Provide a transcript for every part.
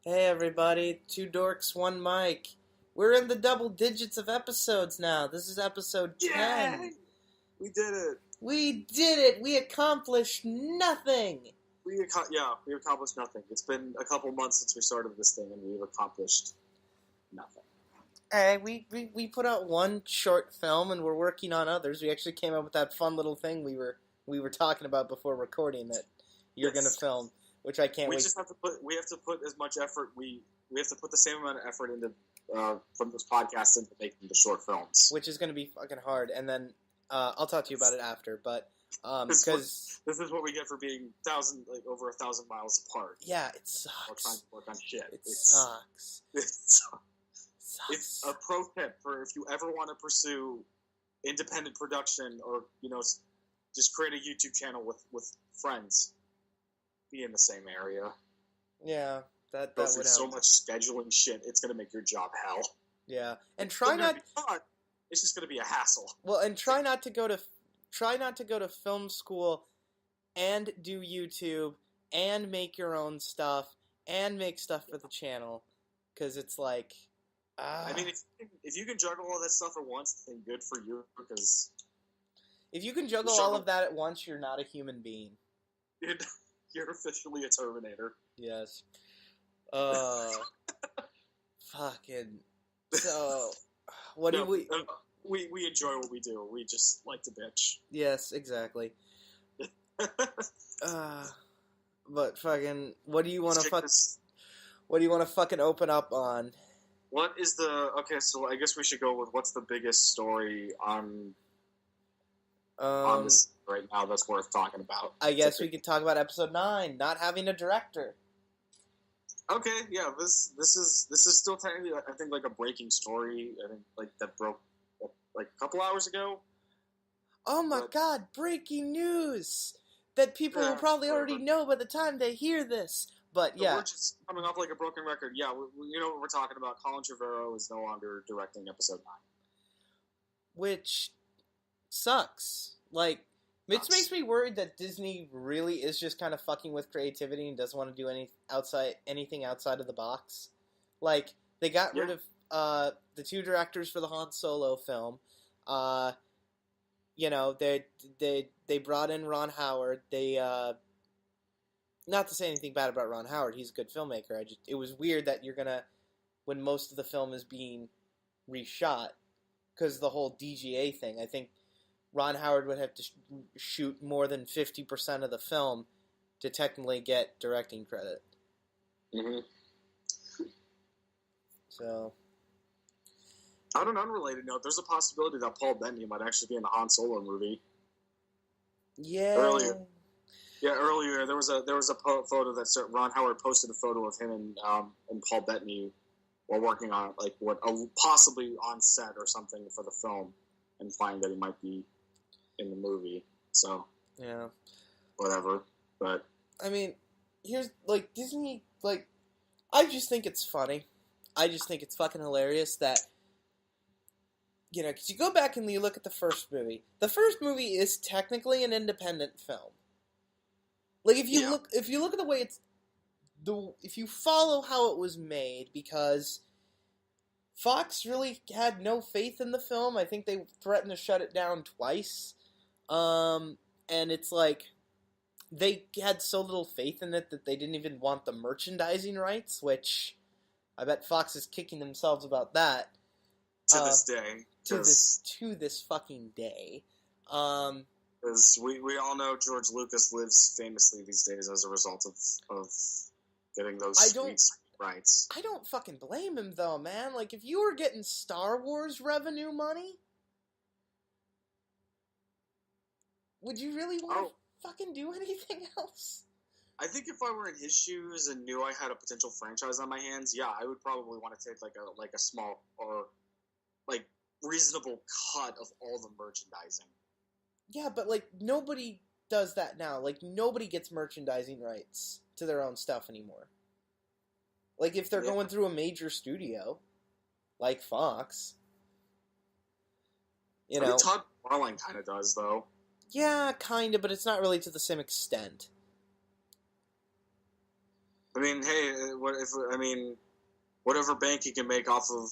Hey everybody, two dorks, one mic. We're in the double digits of episodes now. This is episode 10. Yay! We did it. We did it! We accomplished nothing! We accomplished nothing. It's been a couple months since we started this thing, and we've accomplished nothing. Hey, we put out one short film, and we're working on others. We actually came up with that fun little thing we were talking about before recording that you're going to film, which I can't wait. We have to put as much effort. We have to put the same amount of effort into from this podcast into making the short films, which is going to be fucking hard. And then I'll talk to you about it after, but because this is what we get for being over 1,000 miles apart. Yeah, it sucks. We're trying to work on shit. It sucks. It's a pro tip for if you ever want to pursue independent production or just create a YouTube channel with friends. Be in the same area. Yeah, that would help. So much scheduling shit. It's gonna make your job hell. Yeah, and try not. It's just gonna be a hassle. Well, and try not to go to film school, and do YouTube, and make your own stuff, and make stuff for the channel, because it's like. I mean, if you can juggle all that stuff at once, then good for you. Because if you can juggle all of that at once, you're not a human being. You're officially a Terminator. Yes. Fucking. So, what do we? We enjoy what we do. We just like to bitch. Yes, exactly. But fucking, what do you want to fucking open up on? What is so I guess we should go with what's the biggest story on this right now that's worth talking about. I guess we could talk about episode 9, not having a director. Okay, yeah, this is still technically I think like a breaking story. I think like that broke like a couple hours ago. Oh my god, breaking news that people will probably already know by the time they hear this. But yeah, we're just coming off like a broken record. Yeah, you know what we're talking about. Colin Trevorrow is no longer directing episode 9, which sucks. Like, it makes me worried that Disney really is just kind of fucking with creativity and doesn't want to do anything outside of the box. Like, they got rid of the two directors for the Han Solo film. They brought in Ron Howard. They not to say anything bad about Ron Howard, he's a good filmmaker. It was weird that when most of the film is being reshot, because the whole DGA thing, I think Ron Howard would have to shoot more than 50% of the film to technically get directing credit. Mm-hmm. So, on an unrelated note, there's a possibility that Paul Bettany might actually be in the Han Solo movie. Yeah. Earlier there was a photo that Ron Howard posted a photo of him and Paul Bettany while working on possibly on set or something for the film, and find that he might be in the movie. So yeah, whatever. But I mean, here's Disney. I just think it's funny. I just think it's fucking hilarious that. Because you go back and you look at the first movie. The first movie is technically an independent film. Like if you look at the way if you follow how it was made, because Fox really had no faith in the film. I think they threatened to shut it down twice. And it's like they had so little faith in it that they didn't even want the merchandising rights, which I bet Fox is kicking themselves about that. To this day. To this fucking day. Because we all know George Lucas lives famously these days as a result of getting those sweet rights. I don't fucking blame him, though, man. Like, if you were getting Star Wars revenue money, would you really want to fucking do anything else? I think if I were in his shoes and knew I had a potential franchise on my hands, yeah, I would probably want to take like a small or reasonable cut of all the merchandising. Yeah, but nobody does that now. Nobody gets merchandising rights to their own stuff anymore. If they're going through a major studio, like Fox, I mean, Todd McFarlane kind of does, though. Yeah, kind of, but it's not really to the same extent. I mean, hey, whatever bank he can make off of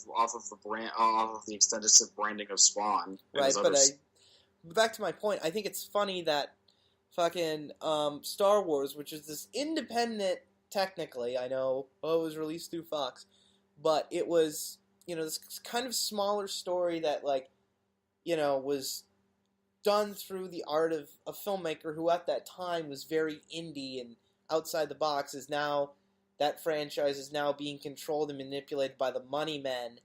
the brand, off of the extensive branding of Spawn. Right, but back to my point, I think it's funny that fucking Star Wars, which is this independent, technically, I know, it was released through Fox, but it was, this kind of smaller story that, like, was done through the art of a filmmaker who at that time was very indie and outside the box, is now, that franchise is now being controlled and manipulated by the money men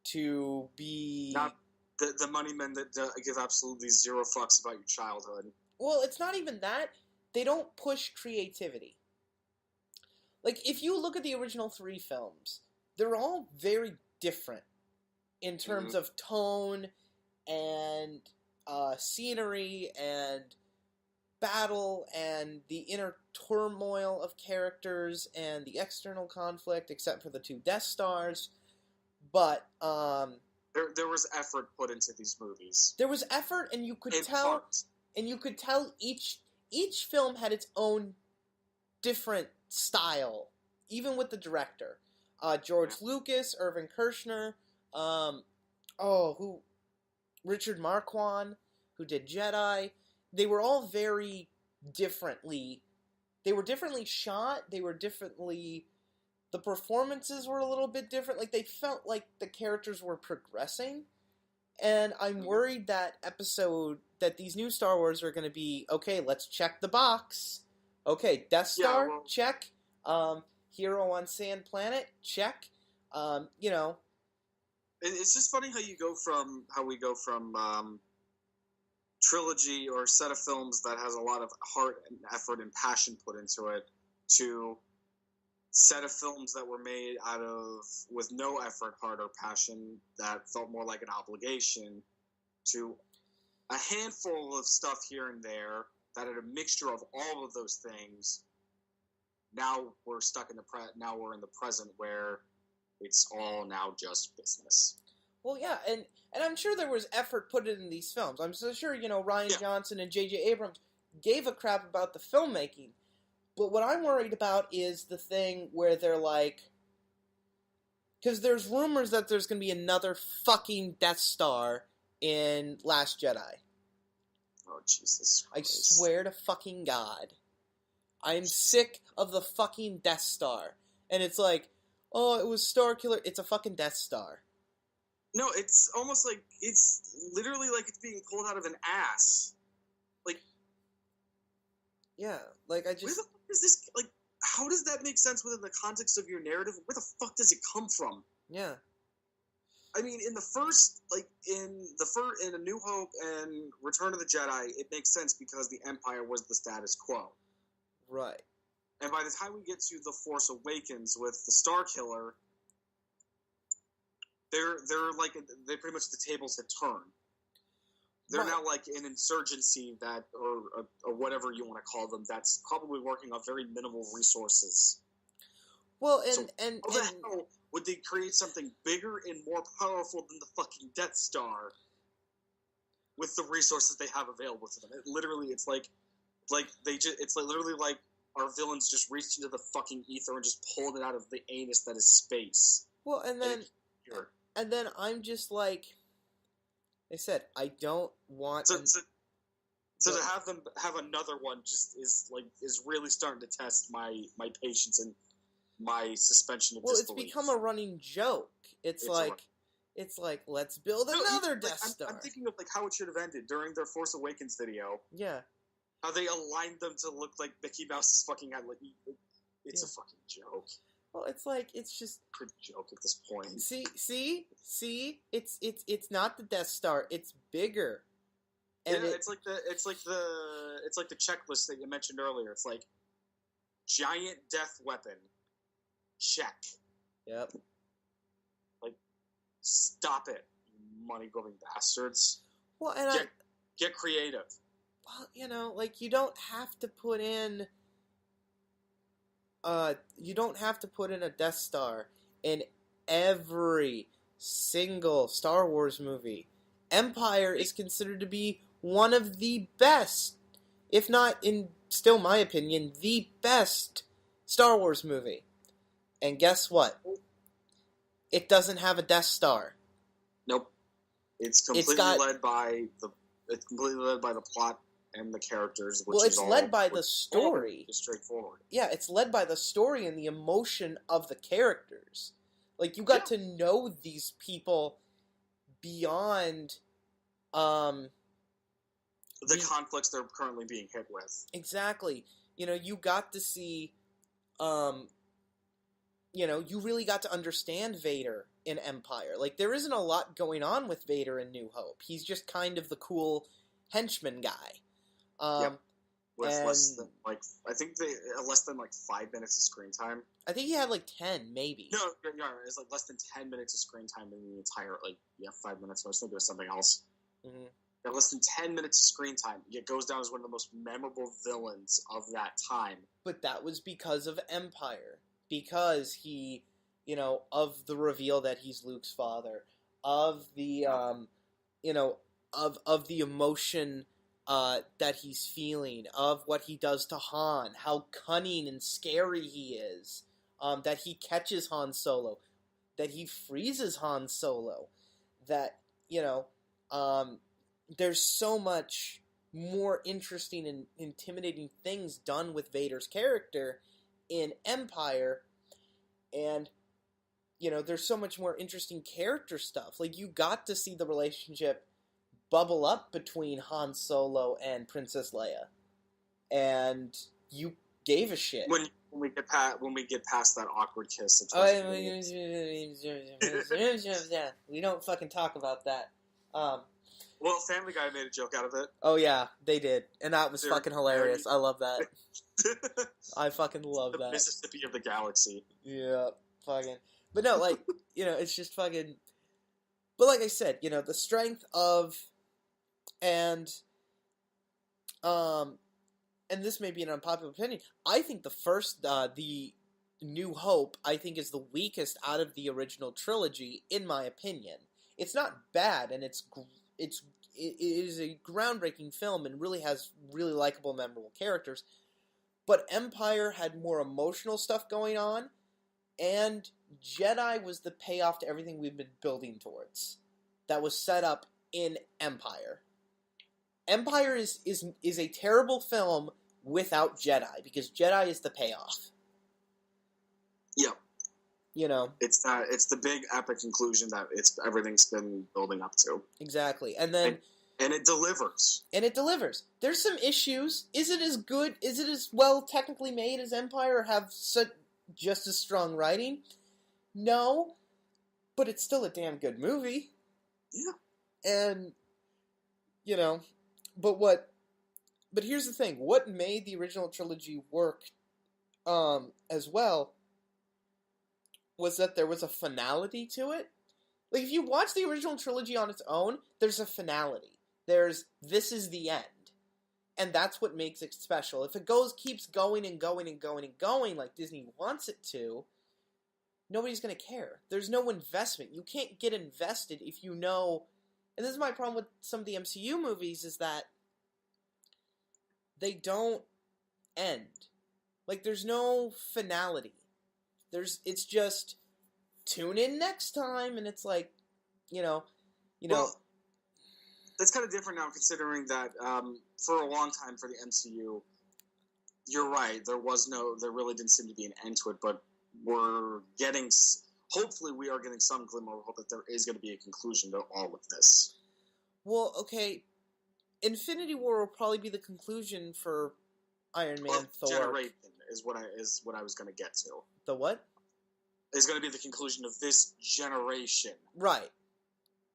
to be... Not the money men that give absolutely zero fucks about your childhood. Well, it's not even that. They don't push creativity. Like, if you look at the original 3 films, they're all very different in terms of tone and scenery and battle and the inner turmoil of characters and the external conflict, except for the 2 Death Stars. But there was effort put into these movies. There was effort, and you could tell. And you could tell each film had its own different style, even with the director. George Lucas, Irvin Kershner, Richard Marquand, who did Jedi. They were all very differently. They were differently shot. They were differently. The performances were a little bit different. Like, they felt like the characters were progressing. And I'm worried that these new Star Wars are going to be, okay, let's check the box. Okay, Death Star, check. Hero on Sand Planet, check. It's just funny how we go from trilogy or set of films that has a lot of heart and effort and passion put into it to set of films that were made with no effort, heart, or passion that felt more like an obligation to a handful of stuff here and there that had a mixture of all of those things. Now we're stuck now we're in the present where it's all now just business. Well, yeah, and I'm sure there was effort put in these films. I'm so sure, Rian Johnson and J.J. Abrams gave a crap about the filmmaking. But what I'm worried about is the thing where they're like... Because there's rumors that there's going to be another fucking Death Star in Last Jedi. Oh, Jesus Christ. I swear to fucking God. I'm sick of the fucking Death Star. And it's like, oh, it was Starkiller. It's a fucking Death Star. No, it's almost like... It's literally like it's being pulled out of an ass. Like... Yeah, like I just... Where the fuck is this... Like, how does that make sense within the context of your narrative? Where the fuck does it come from? Yeah. I mean, in A New Hope and Return of the Jedi, it makes sense because the Empire was the status quo. Right. And by the time we get to The Force Awakens with the Starkiller, they're pretty much the tables had turned. They're now like an insurgency or whatever you want to call them, that's probably working on very minimal resources. Well, how the hell would they create something bigger and more powerful than the fucking Death Star with the resources they have available to them? It's literally like our villains just reached into the fucking ether and just pulled it out of the anus that is space. Well, and then I'm just like, I said, I don't want... So to have them have another one just is really starting to test my patience and my suspension of disbelief. Well, it's become a running joke. It's like, let's build another Death Star. I'm thinking of how it should have ended during their Force Awakens video. Yeah. How they aligned them to look like Mickey Mouse's fucking head. It's a fucking joke. Well, it's just a joke at this point. See, it's not the Death Star. It's bigger. And it's like the checklist that you mentioned earlier. It's like giant death weapon. Check. Yep. Stop it, you money-grubbing bastards. Well, and get creative. Well, you don't have to put in. You don't have to put in a Death Star in every single Star Wars movie. Empire is considered to be one of the best, if not, in still my opinion, the best Star Wars movie. And guess what? It doesn't have a Death Star. Nope. It's completely led by the plot and the characters, which it's led by the story. It's straightforward. Yeah, it's led by the story and the emotion of the characters. Like, you got to know these people beyond the conflicts they're currently being hit with. Exactly. You got to see you really got to understand Vader in Empire. Like, there isn't a lot going on with Vader in New Hope. He's just kind of the cool henchman guy. With less than less than 5 minutes of screen time. I think he had 10, maybe. No, it's less than 10 minutes of screen time in the entire 5 minutes. I was thinking of something else. Mm-hmm. Less than 10 minutes of screen time. It goes down as one of the most memorable villains of that time. But that was because of Empire. Because he, of the reveal that he's Luke's father, of the, of the emotion that he's feeling, of what he does to Han, how cunning and scary he is, that he catches Han Solo, that he freezes Han Solo, that, there's so much more interesting and intimidating things done with Vader's character in Empire, and there's so much more interesting character stuff. Like, you got to see the relationship bubble up between Han Solo and Princess Leia, and you gave a shit when we get past that awkward kiss. We don't fucking talk about that. Well, Family Guy made a joke out of it. Oh yeah, they did, and that was fucking hilarious. I love that. I fucking love that. Mississippi of the galaxy. Yeah, fucking. But no, it's just fucking. But like I said, the strength of, and this may be an unpopular opinion. I think the first, the New Hope, I think is the weakest out of the original trilogy, in my opinion. It's not bad, and it is a groundbreaking film and really has really likable, memorable characters. But Empire had more emotional stuff going on, and Jedi was the payoff to everything we've been building towards. That was set up in Empire. Empire is a terrible film without Jedi, because Jedi is the payoff. Yeah. It's the big epic conclusion that everything's been building up to. Exactly. And then and it delivers. There's some issues. Is it as good? Is it as well technically made as Empire, or have just as strong writing? No. But it's still a damn good movie. Yeah. And but here's the thing. What made the original trilogy work as well was that there was a finality to it. Like, if you watch the original trilogy on its own, there's a finality. This is the end. And that's what makes it special. If it keeps going and going and going and going like Disney wants it to, nobody's going to care. There's no investment. You can't get invested if you know... And this is my problem with some of the MCU movies, is that they don't end. Like, there's no finality. It's just tune in next time, and it's like, Well, that's kind of different now, considering that for a long time for the MCU, you're right. There really didn't seem to be an end to it, but hopefully we are getting some glimmer of hope that there is going to be a conclusion to all of this. Well, okay, Infinity War will probably be the conclusion for Iron Man, Thor. Generation is what I was going to get to. The what? Is going to be the conclusion of this generation. Right.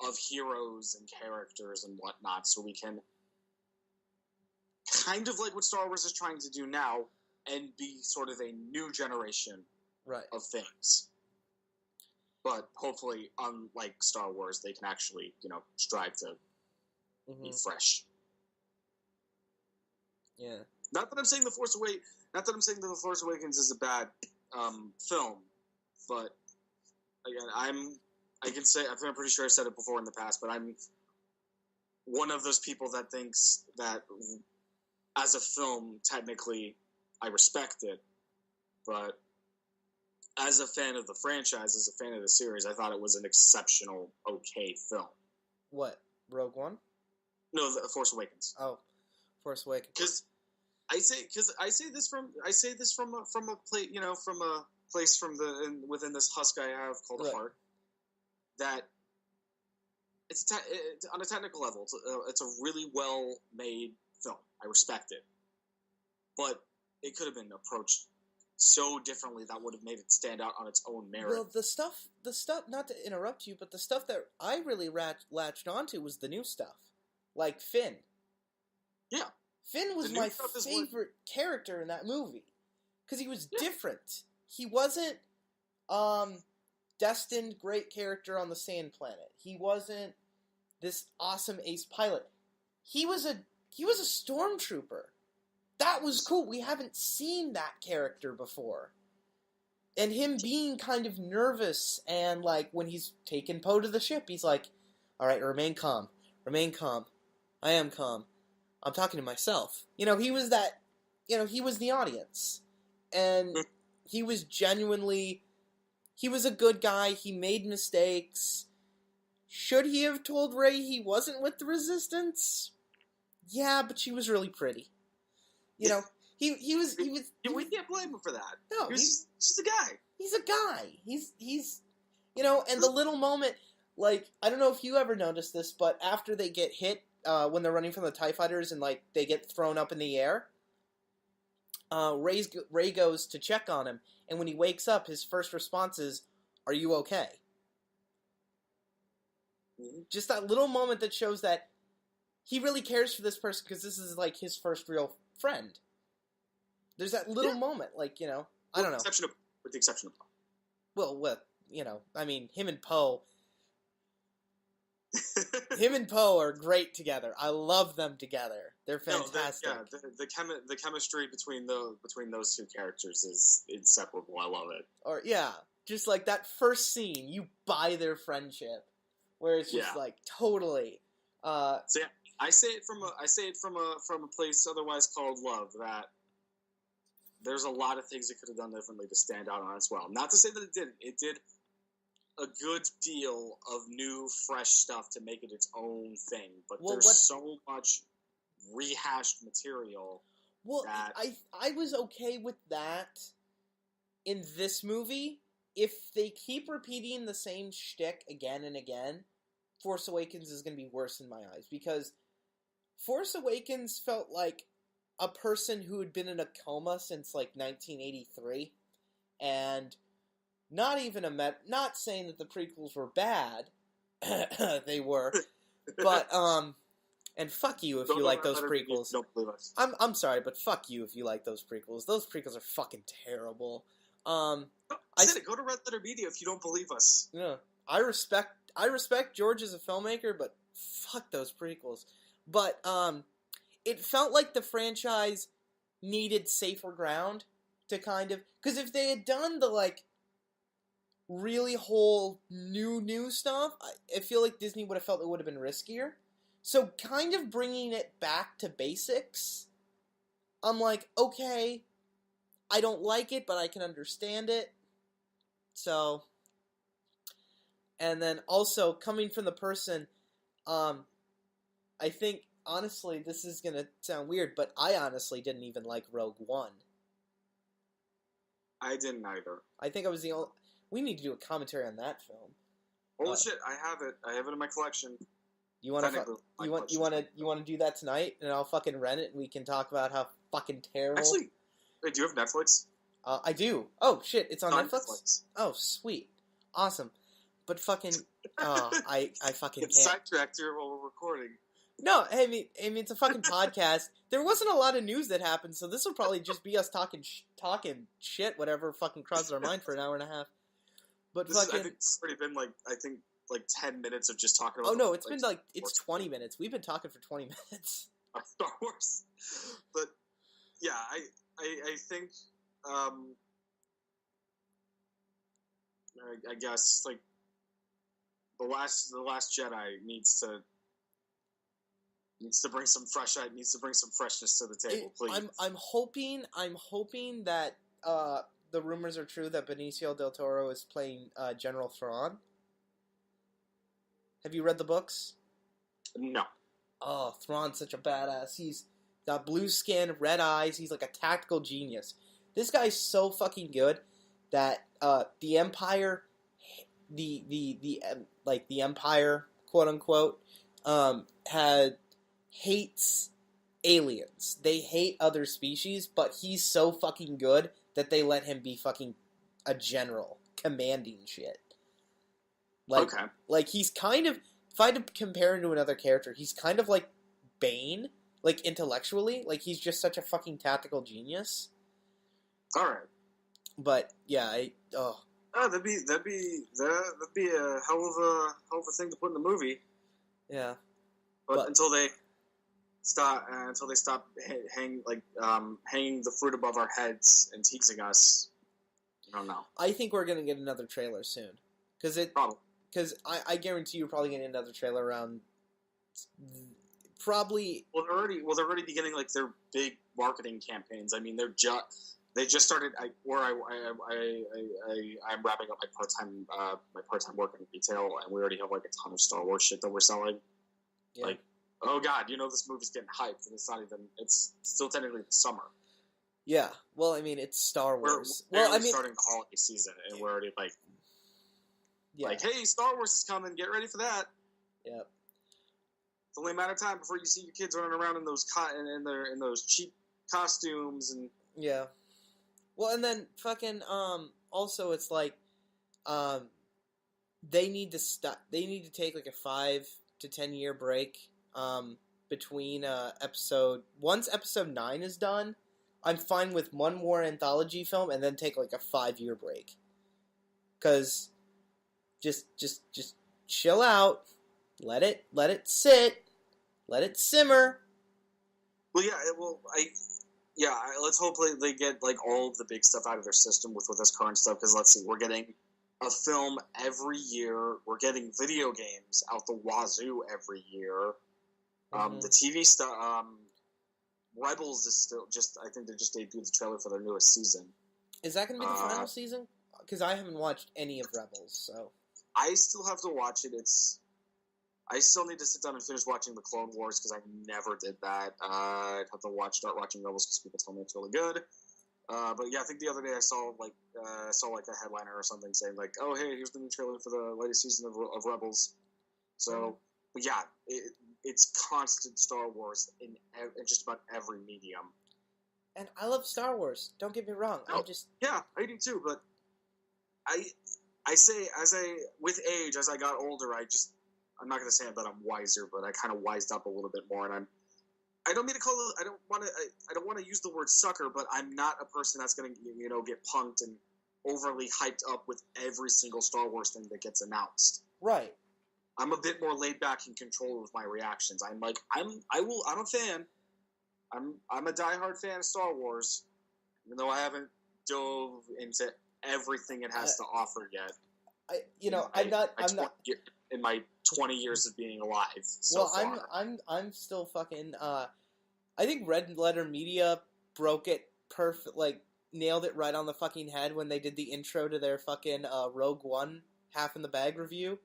Of heroes and characters and whatnot, so we can kind of like what Star Wars is trying to do now and be sort of a new generation of things. But hopefully, unlike Star Wars, they can actually, strive to be fresh. Yeah. Not that I'm saying The Force Awakens is a bad film, but again, I'm pretty sure I said it before in the past, but I'm one of those people that thinks that as a film, technically, I respect it, but as a fan of the franchise, as a fan of the series, I thought it was an exceptional, okay film. What? Rogue One? No, The Force Awakens. Oh, Force Awakens. Because I say this from a place, from a place within this husk I have called a heart, that it's on a technical level, it's a really well made film. I respect it, but it could have been approached so differently that would have made it stand out on its own merit. Well, the stuff, not to interrupt you, but the stuff that I really latched onto was the new stuff, like Finn. Yeah. Finn was my favorite character in that movie, because he was different. He wasn't destined great character on the Sand Planet. He wasn't this awesome ace pilot. He was a stormtrooper. That was cool. We haven't seen that character before. And him being kind of nervous, and like when he's taking Poe to the ship, he's like, "All right, remain calm. Remain calm. I am calm. I'm talking to myself." He was that, he was the audience. And he was genuinely, he was a good guy. He made mistakes. Should he have told Rey he wasn't with the Resistance? Yeah, but she was really pretty. He was. We can't blame him for that. No, he's just a guy. He's a guy. He's and the little moment, like, I don't know if you ever noticed this, but after they get hit, when they're running from the TIE fighters and like they get thrown up in the air, Rey goes to check on him, and when he wakes up, his first response is, "Are you okay?" Mm-hmm. Just that little moment that shows that he really cares for this person, because this is like his first real friend. There's that little moment, like, I don't know. With the exception of Poe. Well, I mean, him and Poe are great together. I love them together. They're fantastic. The chemistry between those two characters is inseparable. I love it. Or just like that first scene, you buy their friendship, where it's just like totally. So yeah, I say it from a place otherwise called love, that there's a lot of things it could have done differently to stand out on as well. Not to say that it didn't. It did a good deal of new, fresh stuff to make it its own thing. But there's so much rehashed material. Well, I was okay with that in this movie. If they keep repeating the same shtick again and again, Force Awakens is going to be worse in my eyes, because Force Awakens felt like a person who had been in a coma since like 1983, and not saying that the prequels were bad, they were, but and fuck you if you like those prequels. Don't believe us. I'm sorry, but fuck you if you like those prequels. Those prequels are fucking terrible. I said it. Go to Red Letter Media if you don't believe us. Yeah, I respect George as a filmmaker, but fuck those prequels. But it felt like the franchise needed safer ground to kind of, because if they had done the like really whole new stuff, I feel like Disney would have felt it would have been riskier. So kind of bringing it back to basics, I'm like, okay, I don't like it, but I can understand it. So, and then also coming from the person, I think, honestly, this is going to sound weird, but I honestly didn't even like Rogue One. I didn't either. I think I was the only... We need to do a commentary on that film. Oh shit! I have it. I have it in my collection. You want to do that tonight, and I'll fucking rent it, and we can talk about how fucking terrible. Actually, wait, do you have Netflix? I do. Oh shit! It's on Netflix. Oh sweet, awesome. But fucking, I fucking can't. Sidetracked here while we're recording. No, I mean, it's a fucking podcast. There wasn't a lot of news that happened, so this will probably just be us talking shit, whatever fucking crosses our mind for an hour and a half. But I think this has already been like 10 minutes of just talking about. Oh no, it's been like it's 20 minutes. We've been talking for 20 minutes. Star Wars, but yeah, I think I guess like the last Jedi needs to bring some freshness to the table, please. I'm hoping that the rumors are true that Benicio del Toro is playing General Thrawn? Have you read the books? No. Oh, Thrawn's such a badass. He's got blue skin, red eyes. He's like a tactical genius. This guy's so fucking good that the Empire, the Empire, quote unquote, hates aliens. They hate other species, but he's so fucking good that they let him be fucking a general, commanding shit. Like he's kind of, if I had to compare him to another character, he's kind of like Bane, like intellectually, like he's just such a fucking tactical genius. All right. But yeah, that'd be a hell of a thing to put in the movie. Yeah. But until they stop hanging the fruit above our heads and teasing us, I don't know. I think we're gonna get another trailer soon, because I guarantee you're probably getting another trailer around. Probably. Well, they're already beginning like their big marketing campaigns. I mean, they just started. I'm wrapping up my part-time work in retail, and we already have like a ton of Star Wars shit that we're selling. Yeah. Like, oh god, this movie's getting hyped, and it's still technically the summer. Yeah, well, I mean, it's Star Wars. We're starting the holiday season, and we're already like, hey, Star Wars is coming, get ready for that. Yep. It's only a matter of time before you see your kids running around in those cheap costumes and yeah. Well, and then fucking also it's like they need to stop. They need to take like a 5 to 10 year break between once episode 9 is done. I'm fine with one more anthology film and then take like a 5-year break. 'Cause just chill out, let it sit, let it simmer. Well, yeah, let's hope they get like all of the big stuff out of their system with this current stuff. Because let's see, we're getting a film every year. We're getting video games out the wazoo every year. The TV stuff, Rebels is still I think they just debuted the trailer for their newest season. Is that going to be the final season? Because I haven't watched any of Rebels, so I still have to watch it. I still need to sit down and finish watching the Clone Wars because I never did that. I'd have to start watching Rebels because people tell me it's really good. But yeah, I think the other day I saw a headliner or something saying like, "Oh hey, here's the new trailer for the latest season of Rebels." So, but yeah, it's constant Star Wars in just about every medium. And I love Star Wars. Don't get me wrong. I do too. But I say with age, as I got older, I'm not going to say that I'm wiser, but I kind of wised up a little bit more, and I don't mean to call it. I don't want to use the word sucker, but I'm not a person that's going to get punked and overly hyped up with every single Star Wars thing that gets announced. Right. I'm a bit more laid back and controlled with my reactions. I'm a fan. I'm a diehard fan of Star Wars, even though I haven't dove into everything it has to offer yet. I'm not in my 20 years of being alive so far. I'm still fucking I think Red Letter Media broke it nailed it right on the fucking head when they did the intro to their fucking Rogue One half in the bag review,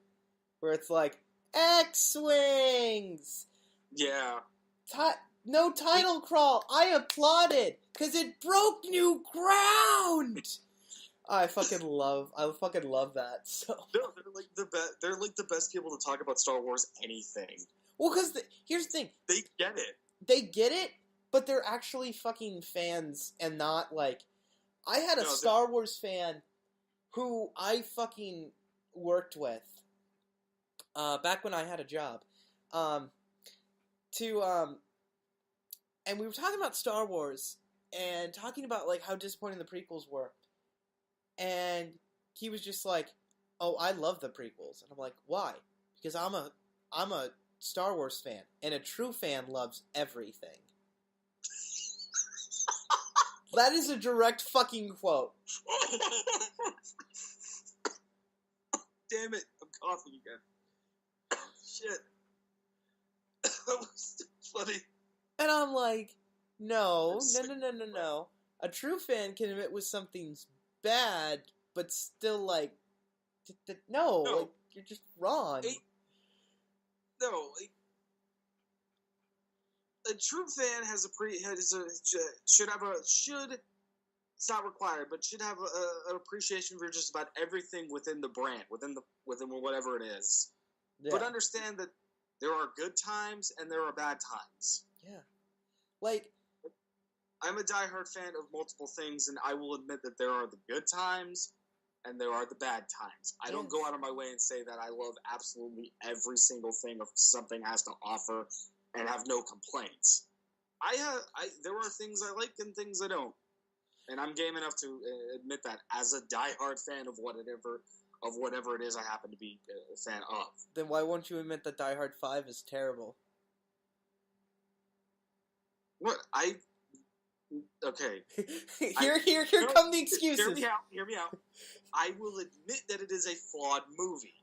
where it's like X-Wings. Yeah. No title crawl. I applauded because it broke new ground. I fucking love that. So no, they're like the best people to talk about Star Wars anything. Well, because here's the thing, they get it, but they're actually fucking fans and not like. I had a Star Wars fan who I fucking worked with back when I had a job, and we were talking about Star Wars and talking about like how disappointing the prequels were. And he was just like, "Oh, I love the prequels." And I'm like, "Why?" Because I'm a Star Wars fan, and a true fan loves everything. That is a direct fucking quote. Damn it, I'm coughing again. Shit. That was funny. And I'm like, no. A true fan can admit when something's bad, but still like, no, like you're just wrong. A true fan should. It's not required, but should have an appreciation for just about everything within the brand, within whatever it is. Yeah. But understand that there are good times and there are bad times. Yeah, like I'm a diehard fan of multiple things, and I will admit that there are the good times and there are the bad times. I don't go out of my way and say that I love absolutely every single thing of something has to offer and have no complaints. There are things I like and things I don't. And I'm game enough to admit that as a diehard fan of whatever it is I happen to be a fan of. Then why won't you admit that Die Hard 5 is terrible? What? Okay. Here come the excuses. Hear me out. I will admit that it is a flawed movie.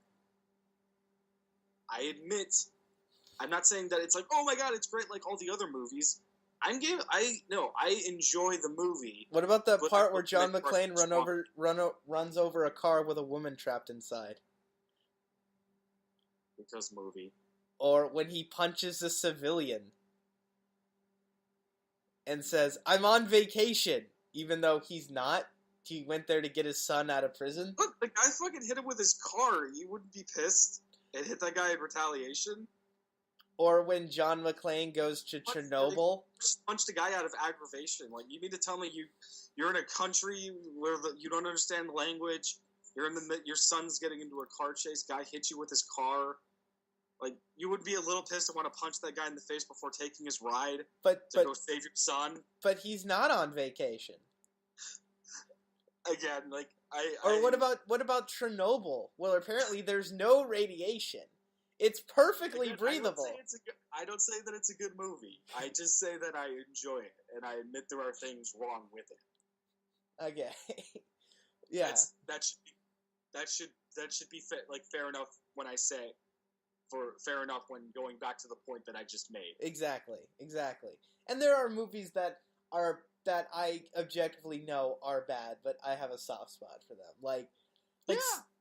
I'm not saying that it's like, oh my god, it's great like all the other movies. I enjoy the movie. What about the part where John McClane runs over a car with a woman trapped inside? Because movie. Or when he punches a civilian and says, "I'm on vacation," even though he's not. He went there to get his son out of prison. Look, the guy fucking hit him with his car. You wouldn't be pissed and hit that guy in retaliation? Or when John McClane goes to Chernobyl. Just punched a guy out of aggravation. Like, you mean to tell me you're in a country where you don't understand the language, your son's getting into a car chase, guy hits you with his car. Like, you would be a little pissed and want to punch that guy in the face before taking his ride to go save your son. But he's not on vacation. Again, like, what about Chernobyl? Well, apparently there's no radiation. It's perfectly breathable. I don't say that it's a good movie. I just say that I enjoy it, and I admit there are things wrong with it. Okay. Yeah. That should be fair enough when I say fair enough when going back to the point that I just made. Exactly. And there are movies that I objectively know are bad, but I have a soft spot for them.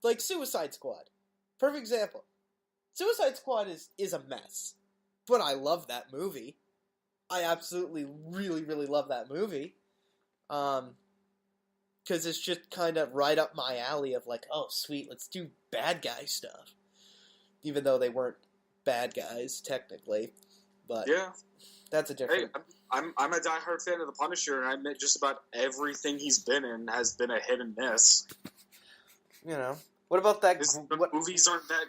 Like Suicide Squad. Perfect example. Suicide Squad is a mess, but I love that movie. I absolutely, really, really love that movie. Because it's just kind of right up my alley of like, oh, sweet, let's do bad guy stuff. Even though they weren't bad guys, technically. But yeah, that's a different... Hey, I'm a diehard fan of The Punisher, and I admit just about everything he's been in has been a hit and miss. You know... What about that? The movies aren't that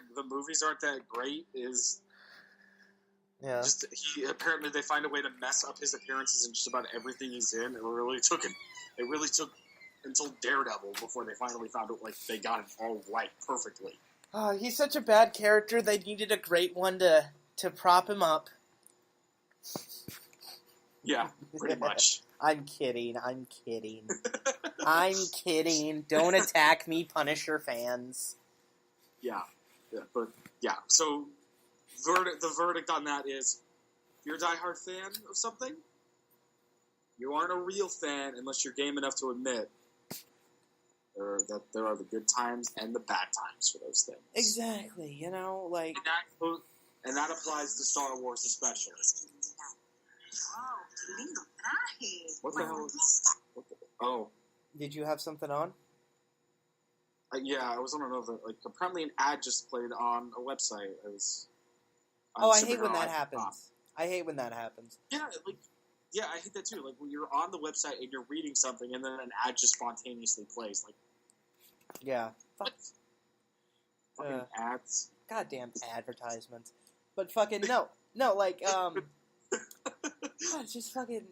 great. Apparently they find a way to mess up his appearances in just about everything he's in. It really took until Daredevil before they finally found out they got it all right perfectly. Oh, he's such a bad character. They needed a great one to prop him up. Yeah, pretty much. I'm kidding. I'm kidding. Don't attack me, Punisher fans. Yeah. So, the verdict on that is, if you're a diehard fan of something, you aren't a real fan unless you're game enough to admit that there are the good times and the bad times for those things. Exactly. And that applies to Star Wars especially. What the hell? Oh. Did you have something on? Yeah, I was on another. Apparently, an ad just played on a website. I hate when that happens. Yeah, I hate that too. Like when you're on the website and you're reading something, and then an ad just spontaneously plays. Yeah. Fucking ads. Goddamn advertisements. But fucking no, God, it's just fucking.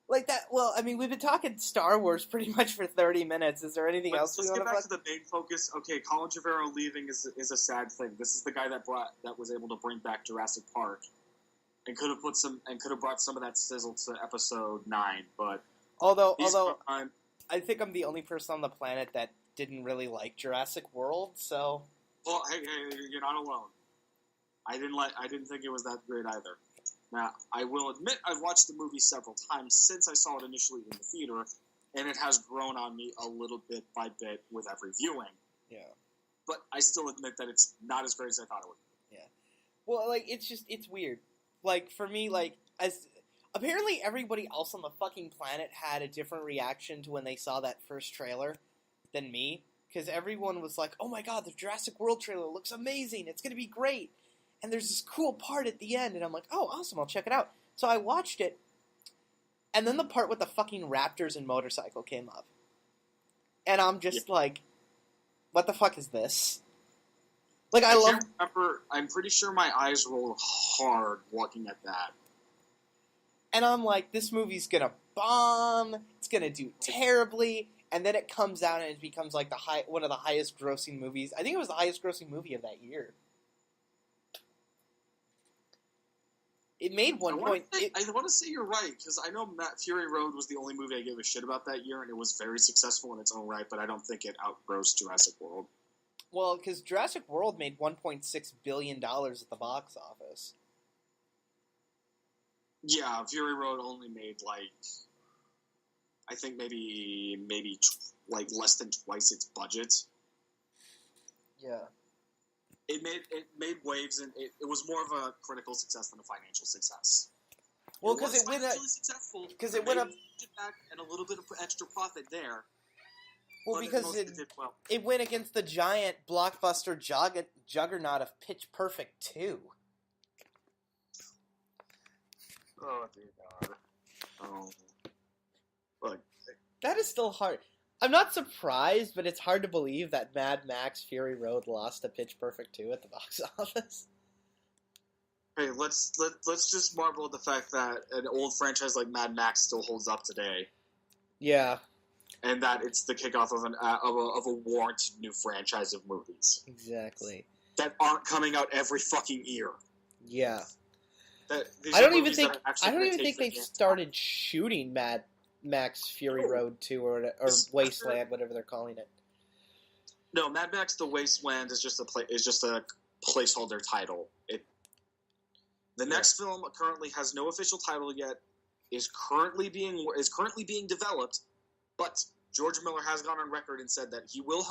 Like that. Well, I mean, we've been talking Star Wars pretty much for 30 minutes. Is there anything else we want to? Let's get back to the main focus. Okay, Colin Trevorrow leaving is a sad thing. This is the guy that was able to bring back Jurassic Park, and could have brought some of that sizzle to Episode 9. But although I think I'm the only person on the planet that didn't really like Jurassic World. So, well, hey, you're not alone. I didn't think it was that great either. Now, I will admit I've watched the movie several times since I saw it initially in the theater, and it has grown on me a little bit by bit with every viewing. Yeah. But I still admit that it's not as great as I thought it would be. Yeah. Well, like, it's weird. Like, for me, like, as apparently everybody else on the fucking planet had a different reaction to when they saw that first trailer than me. Because everyone was like, oh my god, the Jurassic World trailer looks amazing. It's going to be great. And there's this cool part at the end. And I'm like, oh, awesome, I'll check it out. So I watched it. And then the part with the fucking raptors and motorcycle came up. And I'm just like, what the fuck is this? Like, I love... remember, I'm pretty sure my eyes rolled hard looking at that. And I'm like, this movie's gonna bomb. It's gonna do terribly. And then it comes out and it becomes like one of the highest grossing movies. I think it was the highest grossing movie of that year. It made one point. I want to say you're right, because I know Fury Road was the only movie I gave a shit about that year, and it was very successful in its own right, but I don't think it outgrossed Jurassic World. Well, because Jurassic World made $1.6 billion at the box office. Yeah, Fury Road only made, like, I think maybe like less than twice its budget. Yeah. It made waves, and it was more of a critical success than a financial success. Well, because it went successful. Because it went up back and a little bit of extra profit there. Well, because it went against the giant blockbuster juggernaut of Pitch Perfect 2. Oh dear God! Oh, look. That is still hard. I'm not surprised, but it's hard to believe that Mad Max Fury Road lost to Pitch Perfect 2 at the box office. Hey, let's just marvel at the fact that an old franchise like Mad Max still holds up today. Yeah. And that it's the kickoff of a warranted new franchise of movies. Exactly. That aren't coming out every fucking year. Yeah. I don't even think they've started shooting Mad Max Fury Road 2 or Wasteland, whatever they're calling it. No, Mad Max: The Wasteland is just a placeholder title. The next film currently has no official title yet. Is currently being developed, but George Miller has gone on record and said that he will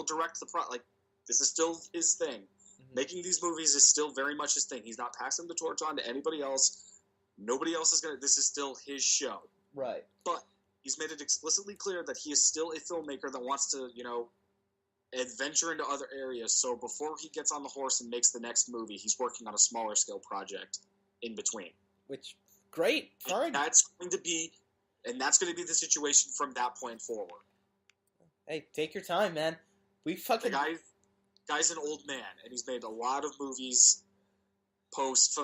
direct the like this is still his thing. Mm-hmm. Making these movies is still very much his thing. He's not passing the torch on to anybody else. Nobody else is gonna. This is still his show. Right. But he's made it explicitly clear that he is still a filmmaker that wants to, adventure into other areas. So before he gets on the horse and makes the next movie, he's working on a smaller scale project in between. Which, great. Fine. And that's going to be the situation from that point forward. Hey, take your time, man. We fucking... The guy's an old man, and he's made a lot of movies post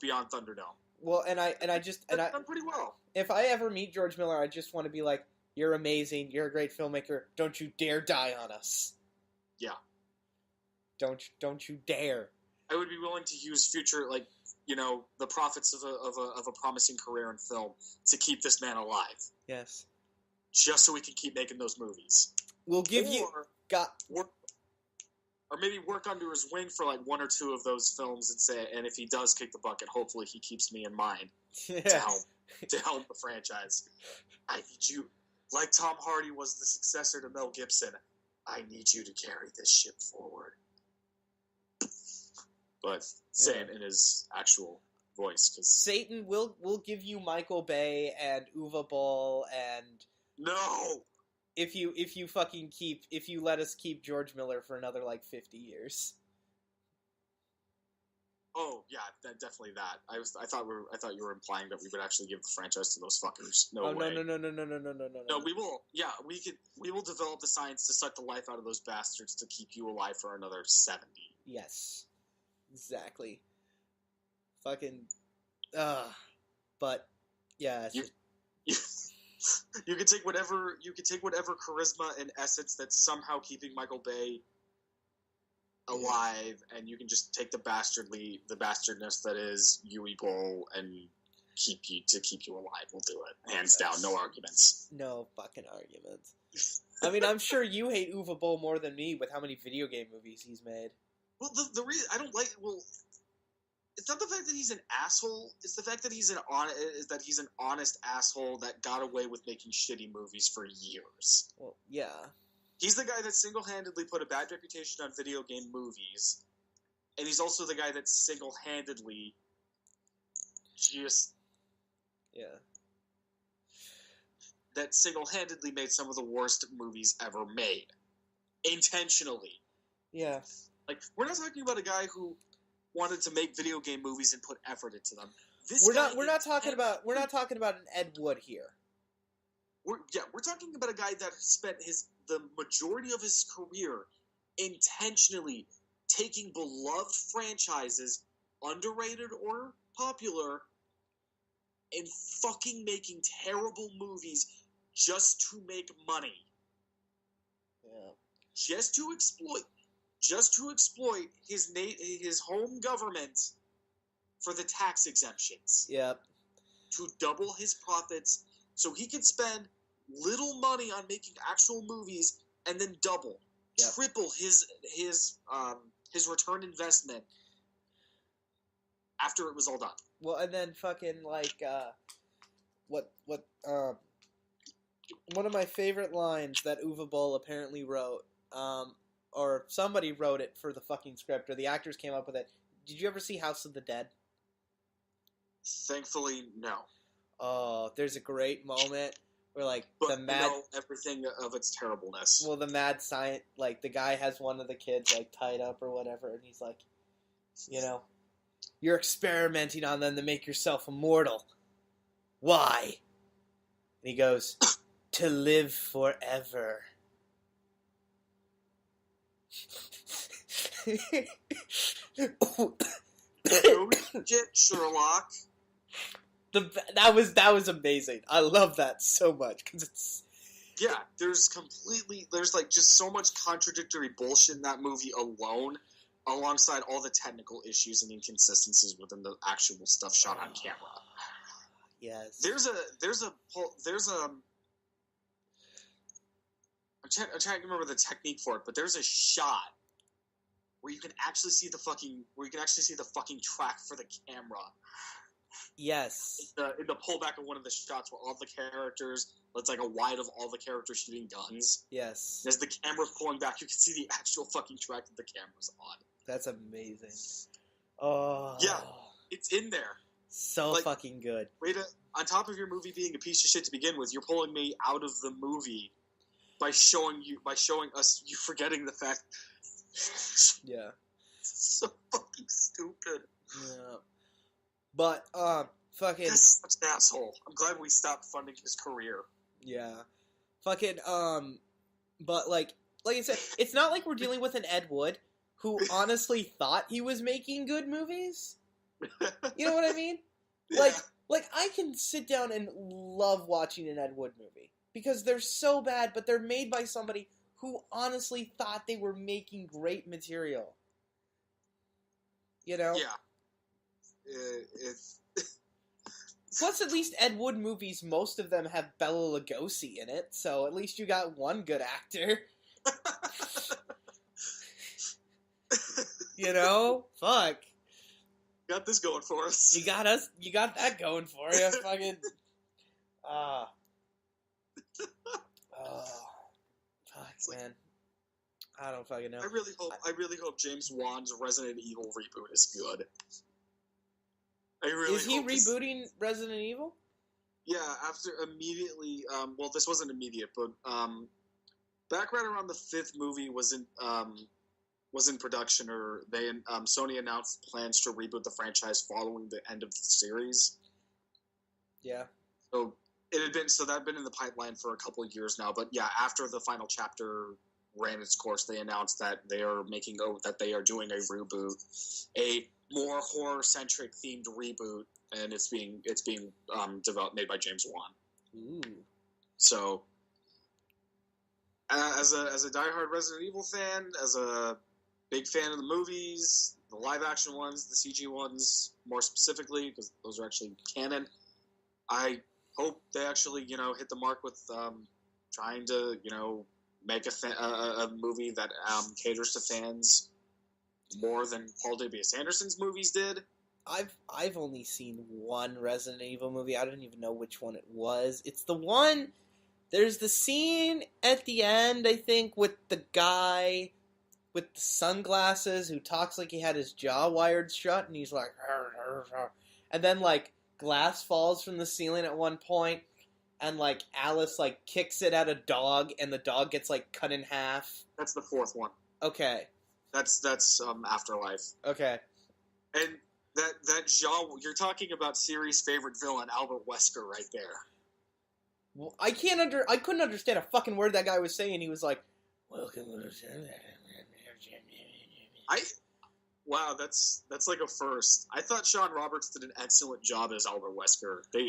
Beyond Thunderdome. Well, and I done pretty well. If I ever meet George Miller, I just want to be like, "You're amazing. You're a great filmmaker. Don't you dare die on us." Yeah. Don't you dare. I would be willing to use future, the profits of a promising career in film to keep this man alive. Yes. Just so we can keep making those movies. We'll give Or maybe work under his wing for like one or two of those films and if he does kick the bucket, hopefully he keeps me in mind to help the franchise. I need you, like Tom Hardy was the successor to Mel Gibson. I need you to carry this ship forward. But say it in his actual voice, because Satan will give you Michael Bay and Uwe Boll and no. If you let us keep George Miller for another 50 years. Oh yeah, definitely that. I thought you were implying that we would actually give the franchise to those fuckers. No way. No. No, we will. Yeah, we will develop the science to suck the life out of those bastards to keep you alive for another 70. Yes, exactly. Fucking. But yeah. You could take whatever charisma and essence that's somehow keeping Michael Bay alive, and you can just take the bastardness that is Uwe Boll and keep you alive. We'll do it, hands down, no arguments. No fucking arguments. I mean, I'm sure you hate Uwe Boll more than me with how many video game movies he's made. Well, the reason I don't like It's not the fact that he's an asshole. It's the fact that he's an honest asshole that got away with making shitty movies for years. Well, yeah. He's the guy that single-handedly put a bad reputation on video game movies, and he's also the guy that single-handedly just... Yeah. That single-handedly made some of the worst movies ever made. Intentionally. Yeah. Like, we're not talking about a guy who wanted to make video game movies and put effort into them. We're not talking about an Ed Wood here. We're talking about a guy that spent the majority of his career intentionally taking beloved franchises, underrated or popular, and fucking making terrible movies just to make money. Yeah. Just to exploit his home government for the tax exemptions. Yep. To double his profits so he could spend little money on making actual movies and then triple his return investment after it was all done. Well, and then fucking like one of my favorite lines that Uwe Boll apparently wrote, or somebody wrote it for the fucking script, or the actors came up with it. Did you ever see House of the Dead? Thankfully, no. Oh, there's a great moment where know everything of its terribleness. Well, the mad science, like the guy has one of the kids like tied up or whatever, and he's like, you're experimenting on them to make yourself immortal. Why? And he goes, to live forever. Get Sherlock. That was amazing. I love that so much because it's there's like just so much contradictory bullshit in that movie alone, alongside all the technical issues and inconsistencies within the actual stuff shot on camera. Yes. I'm trying to remember the technique for it, but there's a shot where you can actually see the fucking track for the camera. Yes. In the pullback of one of the shots where all the characters, it's like a wide of all the characters shooting guns. Yes. As the camera's pulling back, you can see the actual fucking track that the camera's on. That's amazing. Oh. Yeah, it's in there. So fucking good. On top of your movie being a piece of shit to begin with, you're pulling me out of the movie by showing us you forgetting the fact. Yeah. So fucking stupid. Yeah. But, fucking... That's such an asshole. I'm glad we stopped funding his career. Yeah. Fucking, but, like I said, it's not like we're dealing with an Ed Wood who honestly thought he was making good movies. You know what I mean? Yeah. Like, I can sit down and love watching an Ed Wood movie. Because they're so bad, but they're made by somebody who honestly thought they were making great material. You know? Yeah. Plus, at least Ed Wood movies, most of them have Bela Lugosi in it, so at least you got one good actor. You know? Fuck. Got this going for us. You got that going for you. Fucking... fuck, man. I don't fucking know. I really hope James Wan's Resident Evil reboot is good. Is he rebooting Resident Evil? Yeah, after immediately. Well, this wasn't immediate, but back right around the 5th movie was in production, or Sony announced plans to reboot the franchise following the end of the series. Yeah. So that had been in the pipeline for a couple of years now. But yeah, after the final chapter ran its course, they announced that they are doing a reboot, a more horror-centric themed reboot, and it's being made by James Wan. Ooh. So, as a diehard Resident Evil fan, as a big fan of the movies, the live-action ones, the CG ones, more specifically, because those are actually canon, I hope they actually, hit the mark with trying to, make a movie that caters to fans more than Paul W.S. Anderson's movies did. I've only seen one Resident Evil movie. I don't even know which one it was. It's the one. There's the scene at the end, I think, with the guy with the sunglasses who talks like he had his jaw wired shut, and he's like, "Arr, arr, arr." And then like glass falls from the ceiling at one point, and like Alice like kicks it at a dog, and the dog gets like cut in half. That's the fourth one. Okay. That's Afterlife. Okay. And that jaw, you're talking about series' favorite villain, Albert Wesker, right there. Well, I couldn't understand a fucking word that guy was saying. He was like, "Welcome to." Wow, that's like a first. I thought Sean Roberts did an excellent job as Albert Wesker. They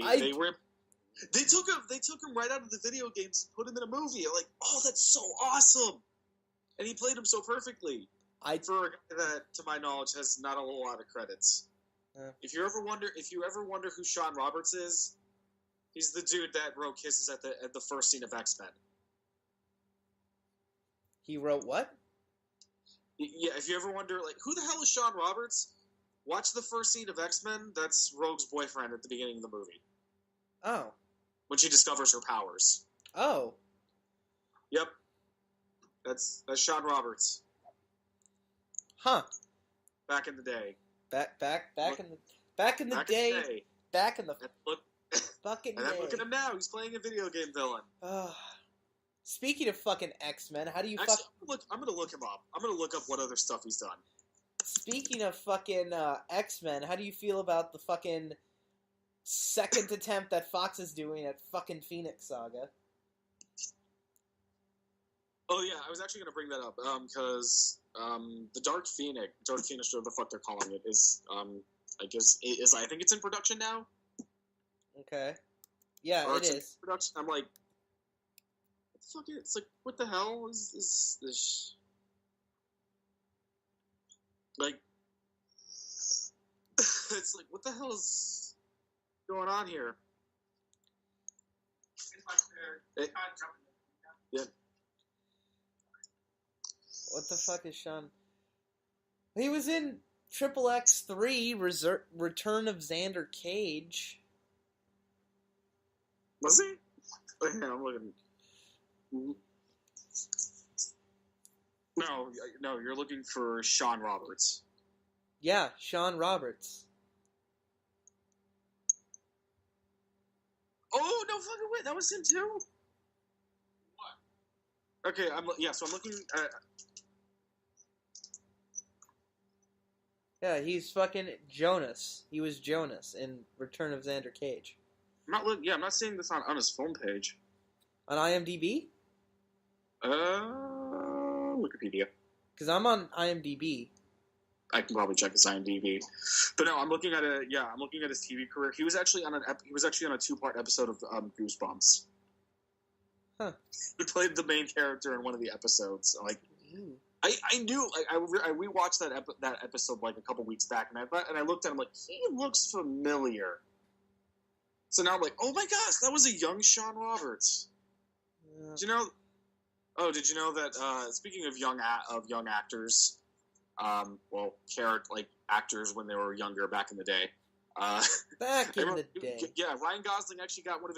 took him right out of the video games and put him in a movie. I'm like, oh, that's so awesome, and he played him so perfectly. For a guy that, to my knowledge, has not a whole lot of credits. If you ever wonder who Sean Roberts is, he's the dude that wrote Kisses at the first scene of X-Men. He wrote what? Yeah, if you ever wonder, like, who the hell is Sean Roberts? Watch the first scene of X-Men. That's Rogue's boyfriend at the beginning of the movie. Oh. When she discovers her powers. Oh. Yep. That's Sean Roberts. Huh. Back in the day. Back in the day. Fucking and day. look at him now. He's playing a video game villain. Speaking of fucking X-Men, how do you I'm gonna look him up. I'm gonna look up what other stuff he's done. Speaking of fucking X-Men, how do you feel about the fucking second attempt that Fox is doing at fucking Phoenix Saga? Oh yeah, I was actually gonna bring that up because the Dark Phoenix, whatever the fuck they're calling it, is I think it's in production now. Okay. Yeah, or it is. Production. I'm like, what the fuck? It's like, what the hell is this? Like, it's like, what the hell is going on here? Yeah. What the fuck is Sean? He was in Triple X3 Return of Xander Cage. Was he? Yeah, I'm looking. No, you're looking for Sean Roberts. Yeah, Sean Roberts. Oh, no fucking way, that was him too? What? Okay, so I'm looking at... Yeah, he's fucking Jonas. He was Jonas in Return of Xander Cage. I'm not seeing this on his phone page. On IMDb? Wikipedia. Because I'm on IMDb. I can probably check his IMDb, but no, I'm looking at his TV career. He was actually on a 2-part episode of Goosebumps. Huh. He played the main character in one of the episodes. Like, I knew. Like, I rewatched that episode like a couple weeks back, and I looked at him like, he looks familiar. So now I'm like, oh my gosh, that was a young Sean Roberts. Yeah. Did you know that? Speaking of young actors, actors when they were younger back in the day. Back in the day, yeah, Ryan Gosling actually got one of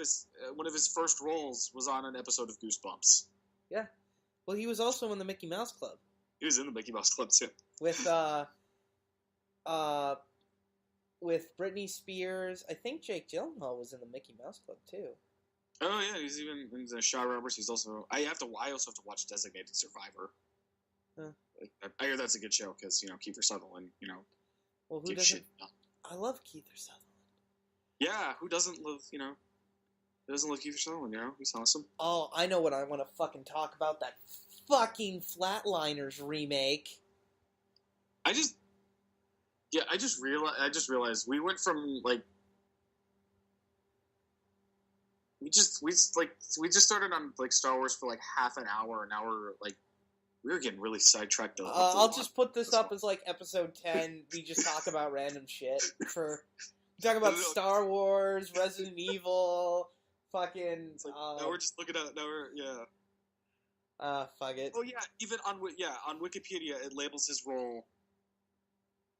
his first roles was on an episode of Goosebumps. Yeah, well, he was also in the Mickey Mouse Club. He was in the Mickey Mouse Club too. With Britney Spears. I think Jake Gyllenhaal was in the Mickey Mouse Club too. Oh yeah, he's in Shaw Roberts. He's also. I also have to watch Designated Survivor. Huh. I hear that's a good show because Kiefer Sutherland. Well, who doesn't? I love Kiefer Sutherland. Yeah, who doesn't love Who doesn't love Kiefer Sutherland? He's awesome. Oh, I know what I want to fucking talk about. That fucking Flatliners remake. I just realized we went from like we just started on like Star Wars for like half an hour, and now we were getting really sidetracked. I'll just put this up as like episode 10. We just talk about random shit. We talk about Star Wars, Resident Evil, fucking. Now we're just looking at fuck it. Oh yeah, even on Wikipedia it labels his role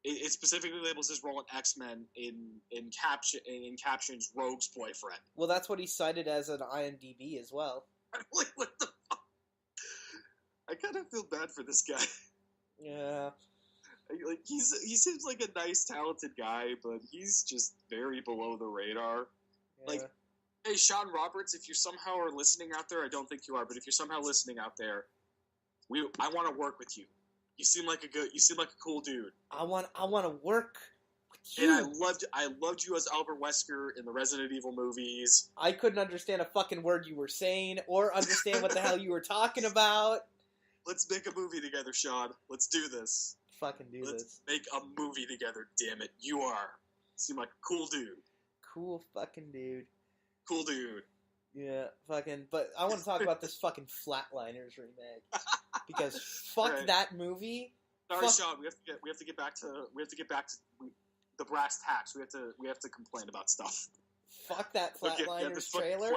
it specifically labels his role in X-Men in captions Rogue's boyfriend. Well, that's what he cited as an IMDb as well. Like, what the fuck? I kind of feel bad for this guy. Yeah. Like, he seems like a nice, talented guy, but he's just very below the radar. Yeah. Like, hey, Sean Roberts, if you somehow are listening out there, I don't think you are, but if you're somehow listening out there, I want to work with you. You seem like a cool dude. I want to work with you. And I loved you as Albert Wesker in the Resident Evil movies. I couldn't understand a fucking word you were saying or understand what the hell you were talking about. Let's make a movie together, Sean. Let's do this. Fucking do this. Let's make a movie together, damn it. You seem like a cool dude. Cool fucking dude. Cool dude. Yeah, fucking. But I want to talk about this fucking Flatliners remake because fuck right. That movie. Sorry, Sean. We have to get back to the brass tacks. We have to complain about stuff. Fuck that Flatliners trailer.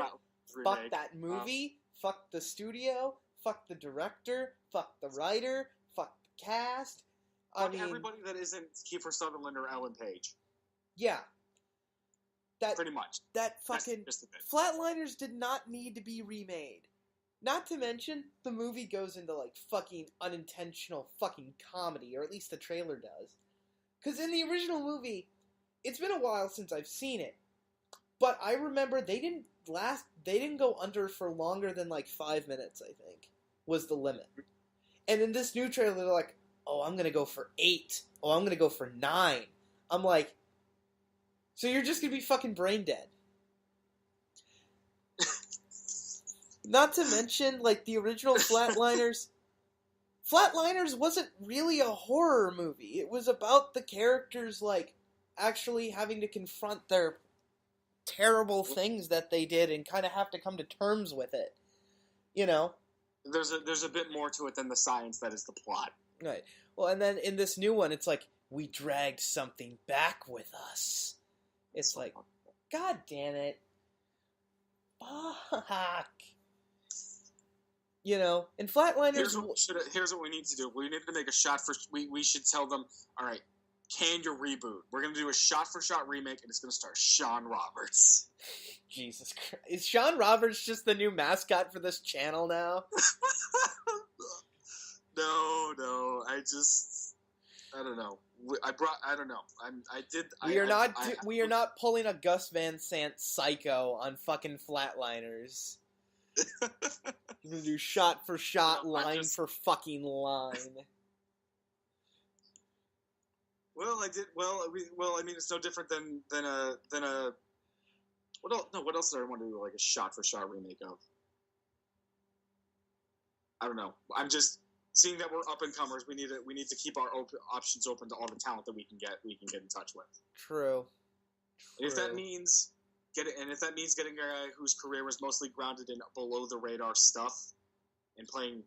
Fuck that movie. Fuck the studio. Fuck the director. Fuck the writer. Fuck the cast. Fuck everybody that isn't Kiefer Sutherland or Ellen Page. Yeah. Pretty much. That fucking Flatliners did not need to be remade. Not to mention, the movie goes into like fucking unintentional fucking comedy, or at least the trailer does. Because in the original movie, it's been a while since I've seen it, but I remember they didn't go under for longer than like 5 minutes, I think, was the limit. And in this new trailer, they're like, oh, I'm gonna go for 8. Oh, I'm gonna go for 9. I'm like, so you're just going to be fucking brain dead. Not to mention, like, the original Flatliners. Flatliners wasn't really a horror movie. It was about the characters, like, actually having to confront their terrible things that they did and kind of have to come to terms with it. You know? There's a bit more to it than the science that is the plot. Right. Well, and then in this new one, it's like, we dragged something back with us. It's like, God damn it. Fuck. You know, and Flatliners... Here's what we need to do. We need to make a shot for... We should tell them, all right, can you reboot? We're going to do a shot-for-shot remake, and it's going to star Sean Roberts. Jesus Christ. Is Sean Roberts just the new mascot for this channel now? No. I don't know. I don't know. We are not pulling a Gus Van Sant Psycho on fucking Flatliners. We're gonna do shot for shot, line for fucking line. Well, I mean, it's no different than a. What else? No, what else do I want to do? Like a shot for shot remake of? I don't know. I'm just. Seeing that we're up and comers, we need to keep our options open to all the talent that we can get in touch with. True. If that means getting a guy whose career was mostly grounded in below the radar stuff, and playing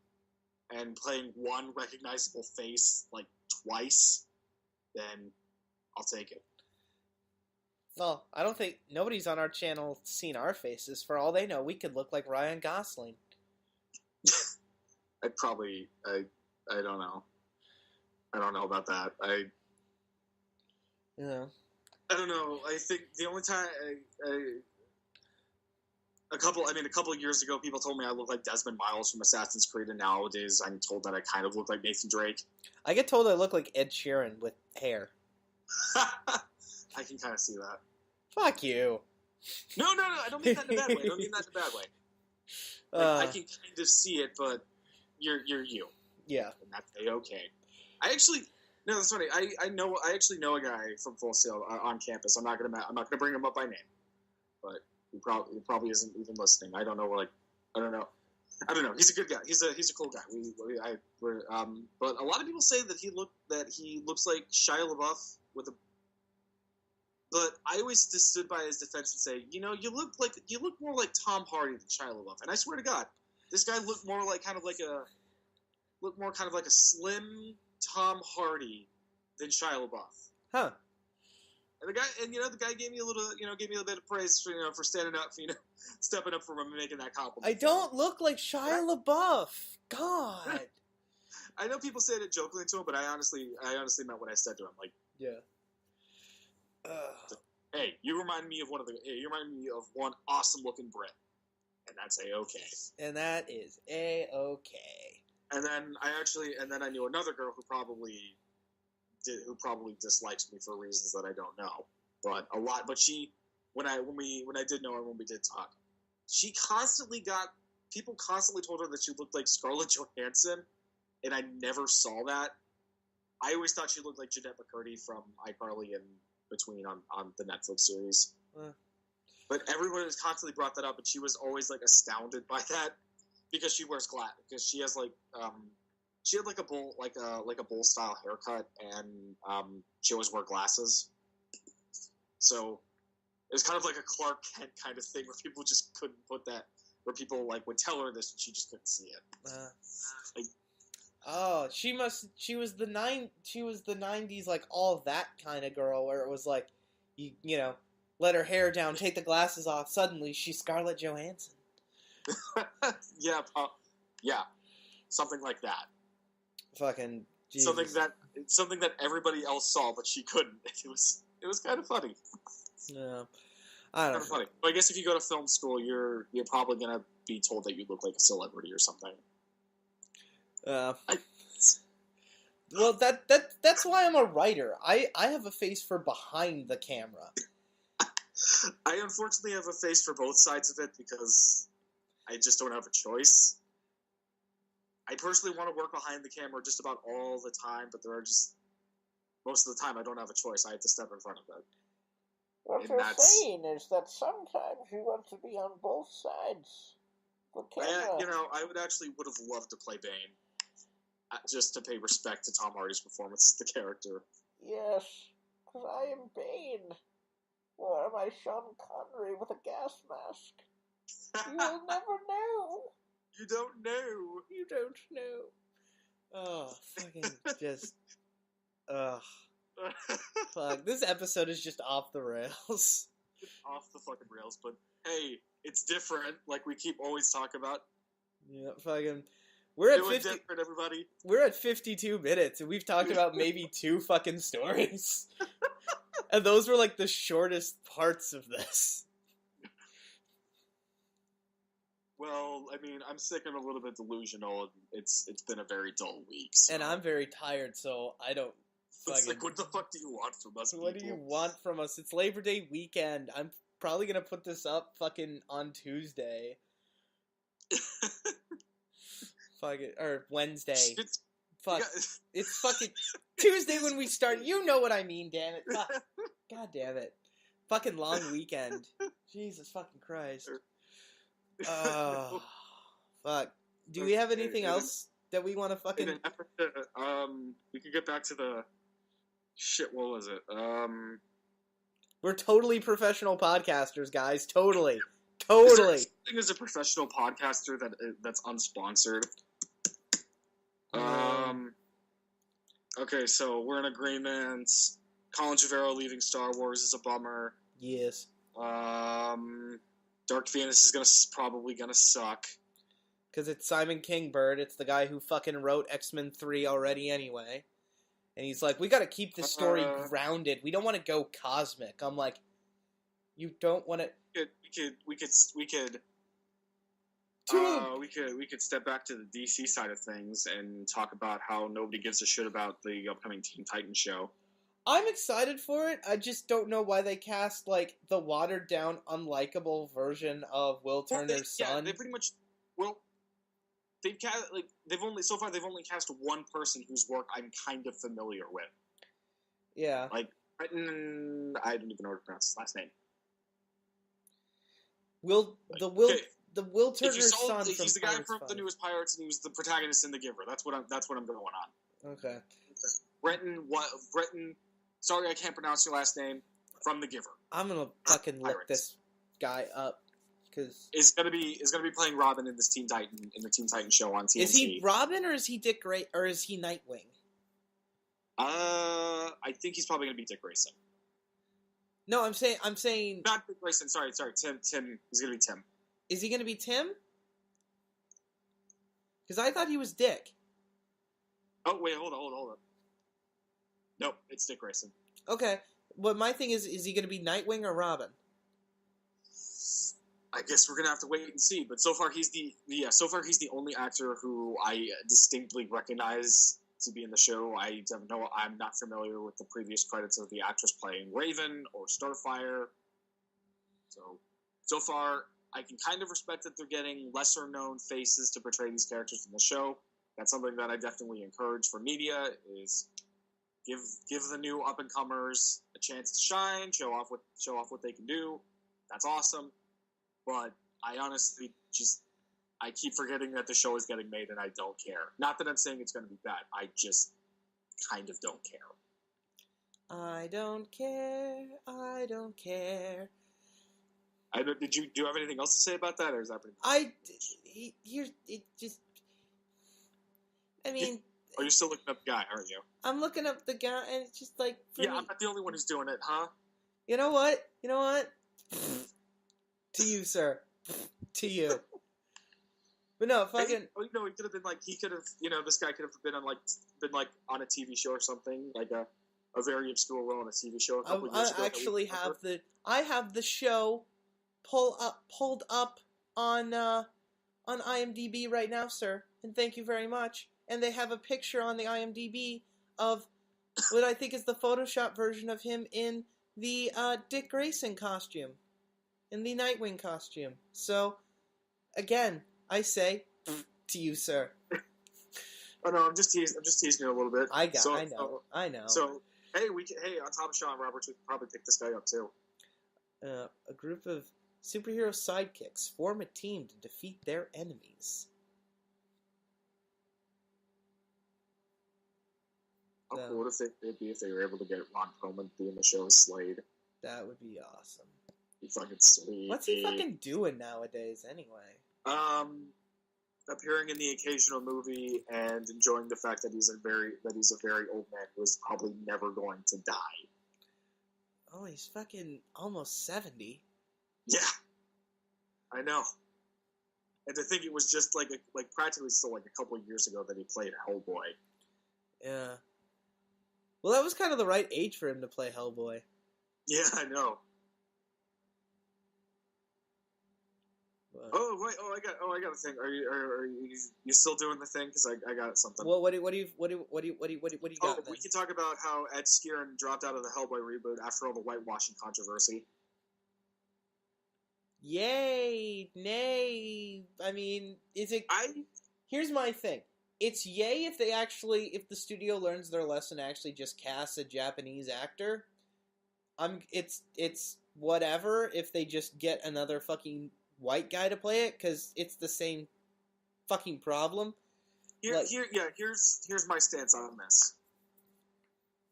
one recognizable face like twice, then I'll take it. Well, I don't think nobody's on our channel seen our faces. For all they know, we could look like Ryan Gosling. I don't know. I don't know about that. I don't know. I think the only time a couple of years ago, people told me I look like Desmond Miles from Assassin's Creed, and nowadays I'm told that I kind of look like Nathan Drake. I get told I look like Ed Sheeran with hair. I can kind of see that. Fuck you. No. I don't mean that in a bad way. I can kind of see it, but you're you. Yeah. And that's okay. That's funny. I actually know a guy from Full Sail on campus. I'm not gonna bring him up by name, but he probably isn't even listening. I don't know. I don't know. He's a good guy. He's a cool guy. But a lot of people say that he looks like Shia LaBeouf with a. But I always just stood by his defense and say, you look more like Tom Hardy than Shia LaBeouf. And I swear to God, this guy looked more kind of like a slim Tom Hardy than Shia LaBeouf. Huh. And the guy gave me a little bit of praise for standing up, stepping up for him and making that compliment. I don't look like Shia LaBeouf. God. I know people say it jokingly to him, but I honestly meant what I said to him. Like, Yeah. Hey, you remind me of one awesome-looking Brit, and that's A-okay. And that is A-okay. And then I knew another girl who probably dislikes me for reasons that I don't know, but a lot. But when I did know her, when we did talk, people constantly told her that she looked like Scarlett Johansson, and I never saw that. I always thought she looked like Jeanette McCurdy from iCarly and Between on the Netflix series. But everyone has constantly brought that up, and she was always like astounded by that because she wears glasses. Because she has she had like a bowl style haircut, and she always wore glasses. So it was kind of like a Clark Kent kind of thing where people just couldn't put that. Where people would tell her this, and she just couldn't see it. She was the 90s, like all that kind of girl where it was like, you know, let her hair down, take the glasses off. Suddenly, she's Scarlett Johansson. Yeah, something like that. Fucking Jesus. something that everybody else saw, but she couldn't. It was kind of funny. Yeah, I don't know. Funny. But I guess if you go to film school, you're probably gonna be told that you look like a celebrity or something. Well, that's why I'm a writer. I have a face for behind the camera. I unfortunately have a face for both sides of it because I just don't have a choice. I personally want to work behind the camera just about all the time, but most of the time I don't have a choice. I have to step in front of it. What you're saying is that sometimes you want to be on both sides of the camera. I would have loved to play Bane, just to pay respect to Tom Hardy's performance as the character. Yes, because I am Bane. Or am I Sean Connery with a gas mask? You will never know. You don't know. You don't know. Oh, fucking just... Ugh. Fuck, this episode is just off the rails. Off the fucking rails, but hey, it's different, like we keep always talk about. Yeah, fucking... We're at 50... different, everybody. We're at 52 minutes, and we've talked about maybe 2 fucking stories. And those were, like, the shortest parts of this. Well, I mean, I'm sick and a little bit delusional, and it's been a very dull week. So. And I'm very tired, so I don't... It's like, what the fuck do you want from us, What do you want from us? It's Labor Day weekend. I'm probably gonna put this up fucking on Tuesday. Fuck it. Or Wednesday. Fuck. It's fucking Tuesday when we start. You know what I mean, damn it. Fuck. God damn it. Fucking long weekend. Jesus fucking Christ. Fuck. Do we have anything else that we want to fucking... we could get back to the... Shit, what was it? We're totally professional podcasters, guys. Totally. Is there something as a professional podcaster that's unsponsored? Okay, so we're in agreement. Colin Trevorrow leaving Star Wars is a bummer. Yes. Dark Phoenix is probably gonna suck. Because it's Simon Kingbird. It's the guy who fucking wrote X-Men 3 already anyway. And he's like, we gotta keep this story grounded. We don't want to go cosmic. I'm like, you don't want to... We could step back to the DC side of things and talk about how nobody gives a shit about the upcoming Teen Titans show. I'm excited for it. I just don't know why they cast, like, the watered-down, unlikable version of Will Turner's son. Yeah, they pretty much... Well, they've only cast one person whose work I'm kind of familiar with. Yeah. Like, I don't even know how to pronounce his last name. Will Turner's son. He's the guy from the newest Pirates, and he was the protagonist in The Giver. That's what I'm going on. Okay. Brenton. Sorry, I can't pronounce your last name. From The Giver. I'm gonna fucking look this guy up because is gonna be playing Robin in the Teen Titan show on TNT. Is he Robin or is he Dick or is he Nightwing? I think he's probably gonna be Dick Grayson. No, I'm saying not Dick Grayson. Sorry, Tim. He's gonna be Tim. Is he gonna be Tim? Because I thought he was Dick. Oh wait, hold on. Nope, it's Dick Grayson. Okay, but my thing is he going to be Nightwing or Robin? I guess we're gonna have to wait and see. But so far he's the only actor who I distinctly recognize to be in the show. I'm not familiar with the previous credits of the actress playing Raven or Starfire. So far I can kind of respect that they're getting lesser known faces to portray these characters in the show. That's something that I definitely encourage for media is give the new up and comers a chance to shine, show off what they can do. That's awesome. But I honestly I keep forgetting that the show is getting made and I don't care. Not that I'm saying it's going to be bad. I just kind of don't care. I don't care. I don't care. Do you have anything else to say about that, or is that pretty Oh, you're still looking up the guy, aren't you? I'm looking up the guy, and it's just like... Yeah, I'm not the only one who's doing it, huh? You know what? To you, sir. To you. But no, fucking... He could have been this guy could have been on a TV show or something, like a very obscure role on a TV show a couple years ago. I have the show pulled up on IMDb right now, sir, and thank you very much. And they have a picture on the IMDb of what I think is the Photoshop version of him in the Dick Grayson costume, in the Nightwing costume. So, again, I say to you, sir. Oh no, I'm just teasing you a little bit. I know. So, on top of Sean Roberts, we could probably pick this guy up too. A group of superhero sidekicks form a team to defeat their enemies. How cool would it be if they were able to get Ron Perlman to be in the show as Slade? That would be awesome. Be fucking sweet. What's he fucking doing nowadays, anyway? Appearing in the occasional movie and enjoying the fact that he's a very old man who is probably never going to die. Oh, he's fucking almost 70. Yeah, I know. And to think it was just like practically still like a couple of years ago that he played Hellboy. Yeah. Well, that was kind of the right age for him to play Hellboy. Yeah, I know. What? I got a thing. Are you still doing the thing? Because I got something. Well, what do you got? We can talk about how Ed Skrein dropped out of the Hellboy reboot after all the whitewashing controversy. Yay! Nay! I mean, here's my thing. It's yay if the studio learns their lesson and actually just casts a Japanese actor. It's whatever if they just get another fucking white guy to play it, because it's the same fucking problem. Here's my stance on this.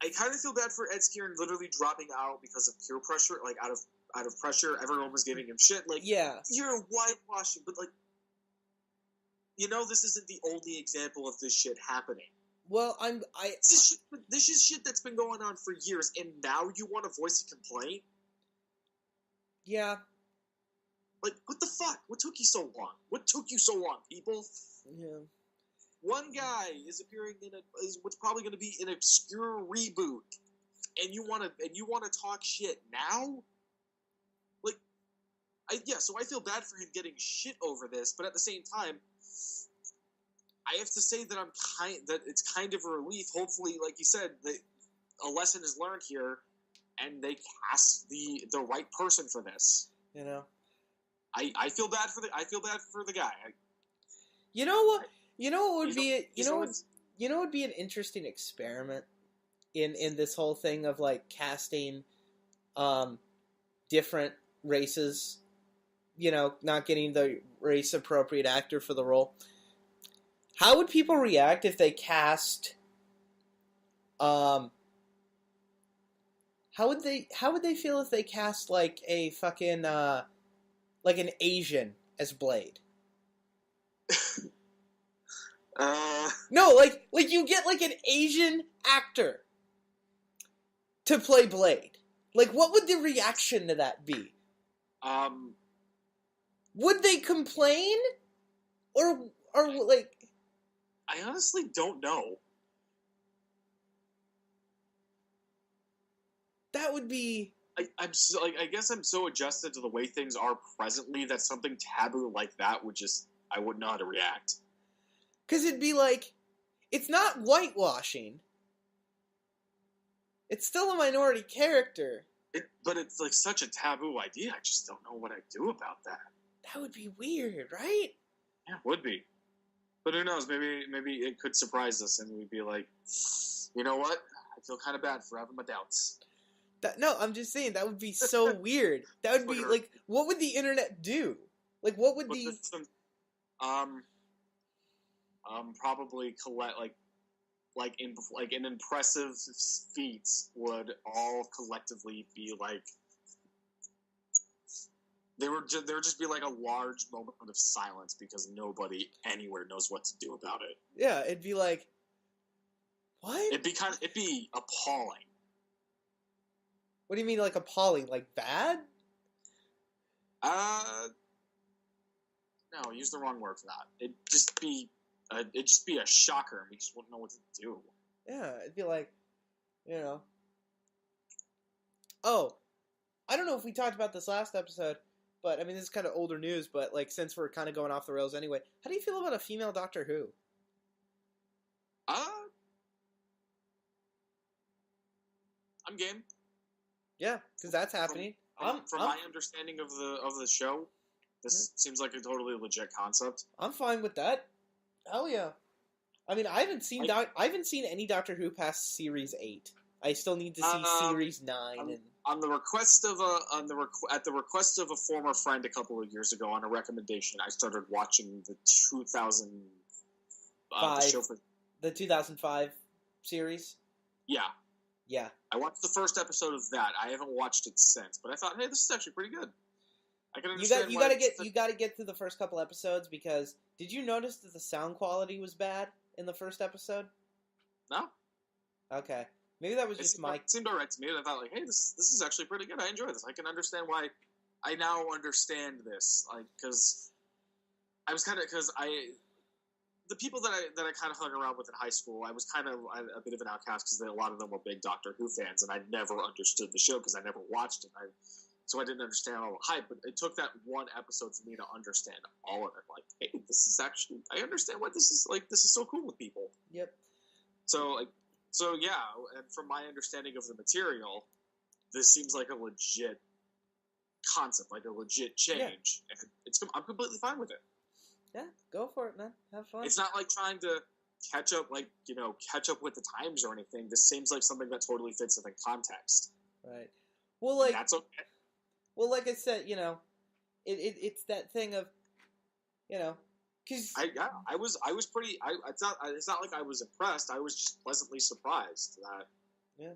I kind of feel bad for Ed Skrein literally dropping out because of peer pressure, like out of pressure. Everyone was giving him shit. Like, yeah, you're whitewashing, but like, this isn't the only example of this shit happening. Well, this is shit that's been going on for years, and now you want to voice a complaint? Yeah. Like, what the fuck? What took you so long? What took you so long, people? Yeah. One guy is appearing is what's probably going to be an obscure reboot, and you want to talk shit now? Like, so I feel bad for him getting shit over this, but at the same time, I have to say that that it's kind of a relief. Hopefully, like you said, that a lesson is learned here, and they cast the right person for this. You know, I feel bad for the guy. You know what? You know what would be an interesting experiment in this whole thing of like casting different races, not getting the race appropriate actor for the role. How would people react if they cast how would they feel if they cast like a fucking like an Asian as Blade? No, like you get like an Asian actor to play Blade. Like, what would the reaction to that be? Would they complain, or like? I honestly don't know. that would be... I'm so, like, I guess I'm so adjusted to the way things are presently that something taboo like that would just... I wouldn't know how to react. Because it'd be like... It's not whitewashing. It's still a minority character. But it's like such a taboo idea. I just don't know what I'd do about that. That would be weird, right? Yeah, it would be. But who knows? Maybe it could surprise us, and we'd be like, you know what? I feel kind of bad for having my doubts. No, I'm just saying that would be so weird. That would be like, what would the internet do? Like, what would probably collect like in impressive feats would all collectively be like there would just be like a large moment of silence because nobody anywhere knows what to do about it. Yeah, it'd be like, what? It'd be appalling. What do you mean, like appalling? Like bad? No, use the wrong word for that. It'd just be a shocker, and we just wouldn't know what to do. Yeah, it'd be like, you know. Oh, I don't know if we talked about this last episode, but I mean, this is kind of older news, but like, since we're kind of going off the rails anyway, how do you feel about a female Doctor Who? I'm game. Yeah, because that's happening. From my understanding of the show, this seems like a totally legit concept. I'm fine with that. Hell yeah. I mean, I haven't seen any Doctor Who past Series 8. I still need to see Series 9. At the request of a former friend a couple of years ago, on a recommendation, I started watching the 2005 series. Yeah. Yeah. I watched the first episode of that. I haven't watched it since, but I thought, hey, this is actually pretty good. I can understand. You gotta get through the first couple episodes, because did you notice that the sound quality was bad in the first episode? No. Okay. Maybe that was just my... It seemed alright to me, and I thought, like, hey, this is actually pretty good. I enjoy this. I can understand why... I now understand this, like, because I was kind of... Because the people that I kind of hung around with in high school, I was kind of a bit of an outcast because a lot of them were big Doctor Who fans, and I never understood the show because I never watched it. So I didn't understand all the hype, but it took that one episode for me to understand all of it. Like, hey, this is actually... I understand why this is, like, this is so cool with people. Yep. So yeah, and from my understanding of the material, this seems like a legit concept, like a legit change. Yeah. And I'm completely fine with it. Yeah, go for it, man. Have fun. It's not like trying to catch up with the times or anything. This seems like something that totally fits within context. Right. Well, like... And that's okay. Well, like I said, it's that thing of, because I was pretty. It's not like I was impressed. I was just pleasantly surprised that. Yeah.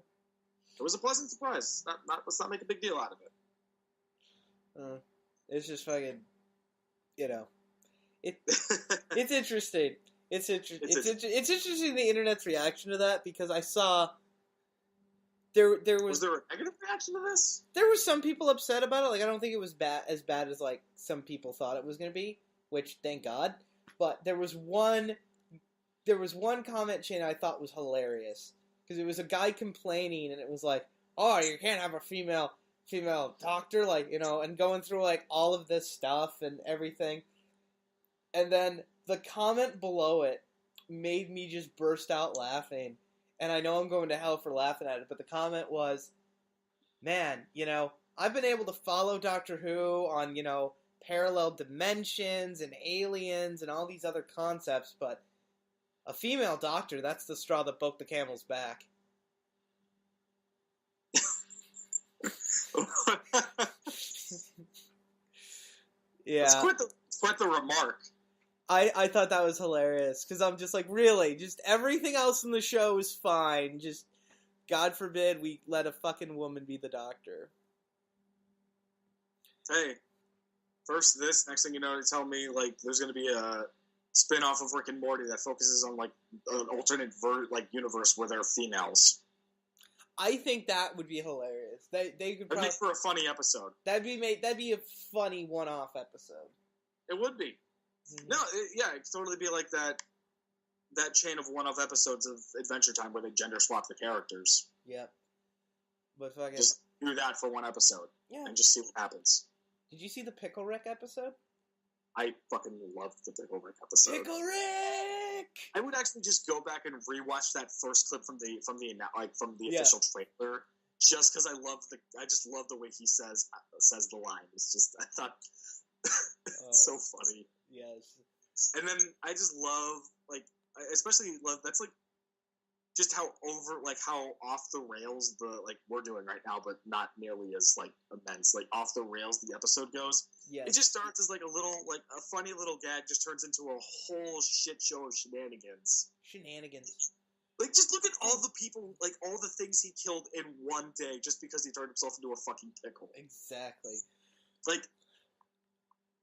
It was a pleasant surprise. Let's not make a big deal out of it. It's just fucking, it's interesting. It's interesting the internet's reaction to that, because I saw. Was there a negative reaction to this? There were some people upset about it. Like, I don't think it was as bad as like some people thought it was going to be, which thank God. But there was one comment chain I thought was hilarious, because it was a guy complaining, and it was like, "Oh, you can't have a female doctor," like, and going through like all of this stuff and everything. And then the comment below it made me just burst out laughing. And I know I'm going to hell for laughing at it, but the comment was, man, I've been able to follow Doctor Who on, parallel dimensions and aliens and all these other concepts, but a female doctor, that's the straw that broke the camel's back. Yeah. It's quite the remark. I thought that was hilarious, because I'm just like, really? Just everything else in the show is fine. Just, God forbid we let a fucking woman be the doctor. Hey, first this, next thing you know, they tell me, like, there's going to be a spin-off of Rick and Morty that focuses on, like, an alternate universe where they're females. I think that would be hilarious. They could probably... It'd make for a funny episode. That'd be a funny one-off episode. It would be. No, it could totally be like that chain of one-off episodes of Adventure Time where they gender swap the characters. Yep. But fucking just do that for one episode, and just see what happens. Did you see the Pickle Rick episode? I fucking loved the Pickle Rick episode. Pickle Rick! I would actually just go back and rewatch that first clip from the official trailer, just because I just love the way he says the line. It's just, I thought it's so funny. Yes. And then I just love, like, I especially love, that's like just how off the rails we're doing right now, but not nearly as like immense, like off the rails the episode goes. Yes. It just starts as like a little, like a funny little gag, just turns into a whole shit show of shenanigans. Like, just look at all the people, like all the things he killed in one day just because he turned himself into a fucking pickle. Exactly. Like,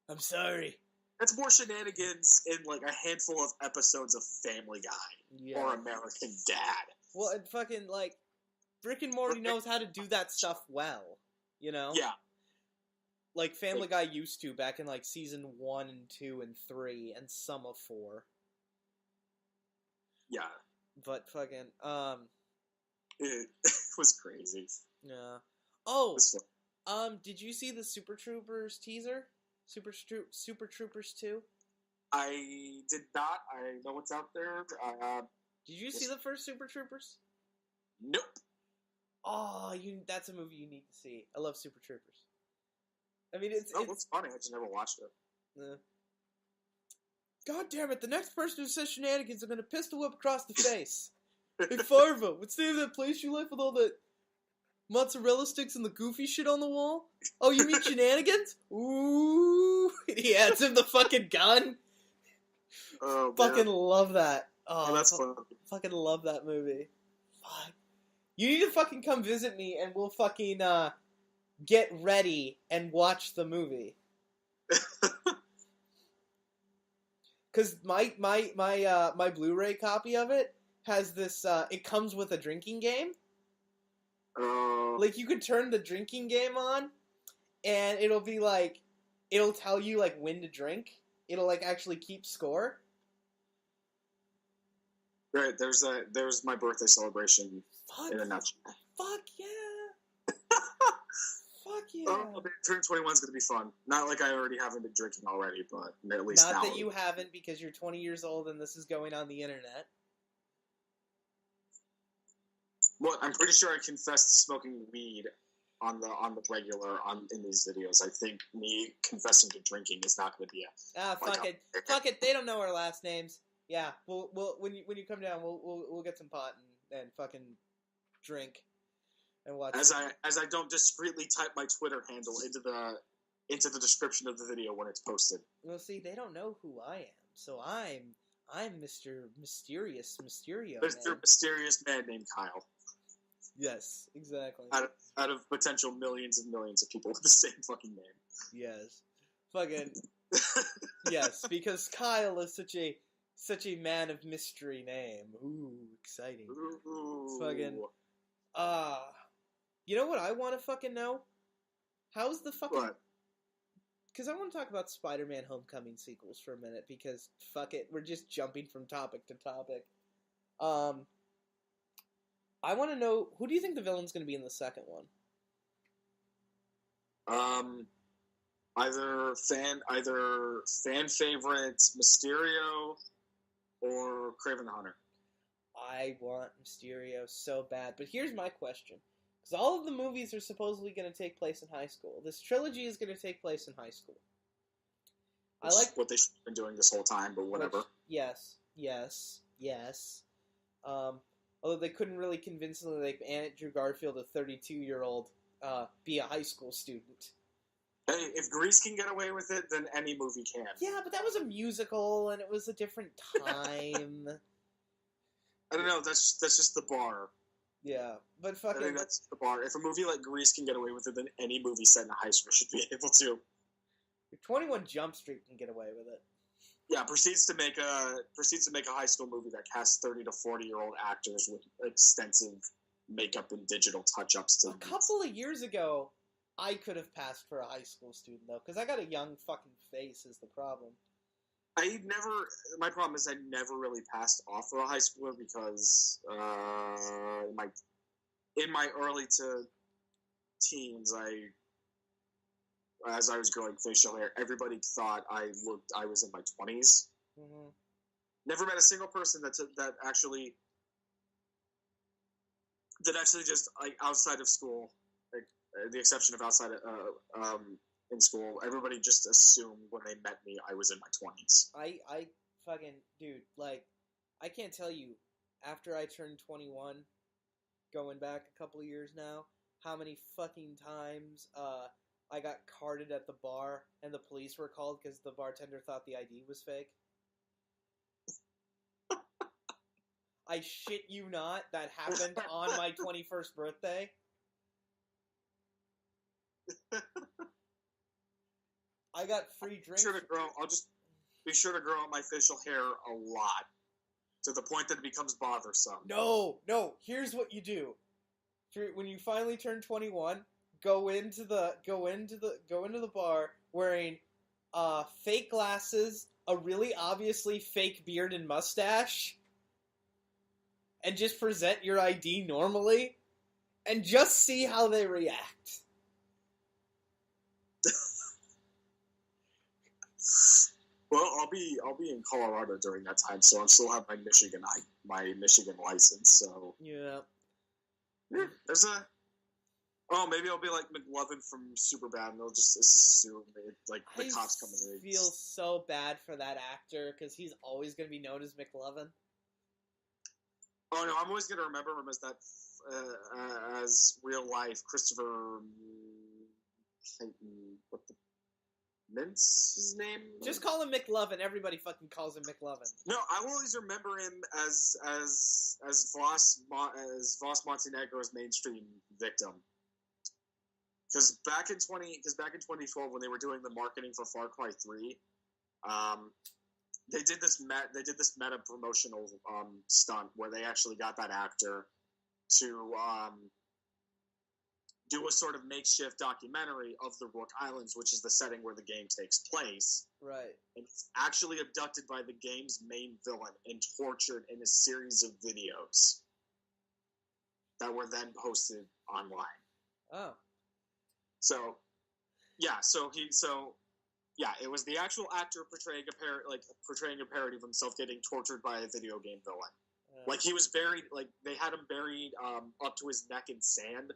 I'm sorry. That's more shenanigans in, like, a handful of episodes of Family Guy or American Dad. Well, and fucking, like, Rick and Morty knows how to do that stuff well, you know? Yeah. Like, Family Guy used to back in, like, season 1 and 2 and 3 and some of 4. Yeah. But fucking, It was crazy. Yeah. Oh! Did you see the Super Troopers teaser? Super Troopers 2? I did not. I know what's out there. Did you see the first Super Troopers? Nope. Oh, that's a movie you need to see. I love Super Troopers. I mean, it's funny. I just never watched it. God damn it, the next person who says shenanigans are gonna pistol whip across the face. Hey, Farva, what's the name of that place you like with all the mozzarella sticks and the goofy shit on the wall? Oh, you mean shenanigans? Ooh. He hands him the fucking gun. Oh, fucking love that. Oh, that's fun. Fucking love that movie. Fuck. You need to fucking come visit me and we'll fucking, get ready and watch the movie. Cause my Blu-ray copy of it has this, it comes with a drinking game. Like, you could turn the drinking game on, and it'll be like, it'll tell you, like, when to drink. It'll, like, actually keep score. Right, there's my birthday celebration in a nutshell. Fuck yeah! Fuck yeah! Oh, turning 21 is going to be fun. Not like I already haven't been drinking already, but at least Not now. that you haven't, because you're 20 years old and this is going on the internet. Well, I'm pretty sure I confessed to smoking weed on the regular in these videos. I think me confessing to drinking is not going to be Fuck it. They don't know our last names. Yeah, we'll when you come down, we'll get some pot and fucking drink and watch. As I don't discreetly type my Twitter handle into the description of the video when it's posted. Well, see, they don't know who I am, so I'm Mr. Mysterious Mysterio. Mr. Mysterious Man named Kyle. Yes, exactly. Out of potential millions and millions of people with the same fucking name. Yes. Fucking yes, because Kyle is such a man of mystery name. Ooh, exciting. Ooh. Fucking you know what I want to fucking know? How's the fucking What? Because I want to talk about Spider-Man Homecoming sequels for a minute, because fuck it, we're just jumping from topic to topic. I want to know, who do you think the villain's going to be in the second one? Either fan favorite Mysterio or Kraven the Hunter. I want Mysterio so bad, but here's my question. Because all of the movies are supposedly going to take place in high school. This trilogy is going to take place in high school. Which I like what they've been doing this whole time, but whatever. Yes. Although they couldn't really convincingly make Andrew Garfield, a 32-year-old, be a high school student. Hey, if Grease can get away with it, then any movie can. Yeah, but that was a musical, and it was a different time. I don't know, that's just the bar. Yeah, but fucking... I think that's the bar. If a movie like Grease can get away with it, then any movie set in a high school should be able to. 21 Jump Street can get away with it. Yeah, proceeds to make a high school movie that casts 30 to 40-year-old actors with extensive makeup and digital touch-ups to A couple of years ago, I could have passed for a high school student, though, because I got a young fucking face is the problem. My problem is I never really passed off for a high schooler because in my early to teens, as I was growing facial hair, everybody thought I was in my 20s. Mm-hmm. Never met a single person that actually just, like, outside of school, like, the exception of outside of, in school, everybody just assumed when they met me I was in my 20s. I fucking, dude, like, I can't tell you, after I turned 21, going back a couple of years now, how many fucking times I got carded at the bar and the police were called because the bartender thought the ID was fake. I shit you not, that happened on my 21st birthday. I got free drinks. I'll just be sure to grow out my facial hair a lot, to the point that it becomes bothersome. No. Here's what you do. When you finally turn 21, go into the bar wearing fake glasses, a really obviously fake beard and mustache, and just present your ID normally, and just see how they react. Well, I'll be in Colorado during that time, so I'll still have my Michigan license. So yeah, there's a. Oh, maybe I'll be like McLovin from Superbad, and they'll just assume like the cops coming in. I feel so bad for that actor because he's always going to be known as McLovin. Oh no, I'm always going to remember him as that as real life Christopher. What the Mint's his name? Just call him McLovin. Everybody fucking calls him McLovin. No, I will always remember him as Voss Montenegro's mainstream victim. Because back in 2012, when they were doing the marketing for Far Cry 3, they did this meta promotional stunt where they actually got that actor to do a sort of makeshift documentary of the Rook Islands, which is the setting where the game takes place. Right. And he's actually abducted by the game's main villain and tortured in a series of videos that were then posted online. Oh. So, it was the actual actor portraying a parody of himself getting tortured by a video game villain. Like, he was buried, like, they had him buried up to his neck in sand.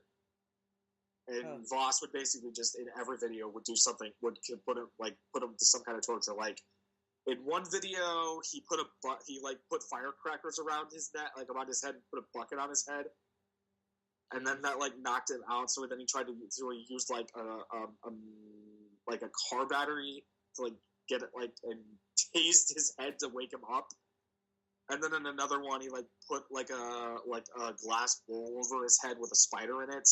And Voss would basically just, in every video, would do something, would put him to some kind of torture. Like, in one video, he put firecrackers around his neck, like around his head, and put a bucket on his head. And then that, like, knocked him out, so then he used, like, a car battery to, like, get it, like, and tased his head to wake him up. And then in another one, he, like, put, like a glass bowl over his head with a spider in it.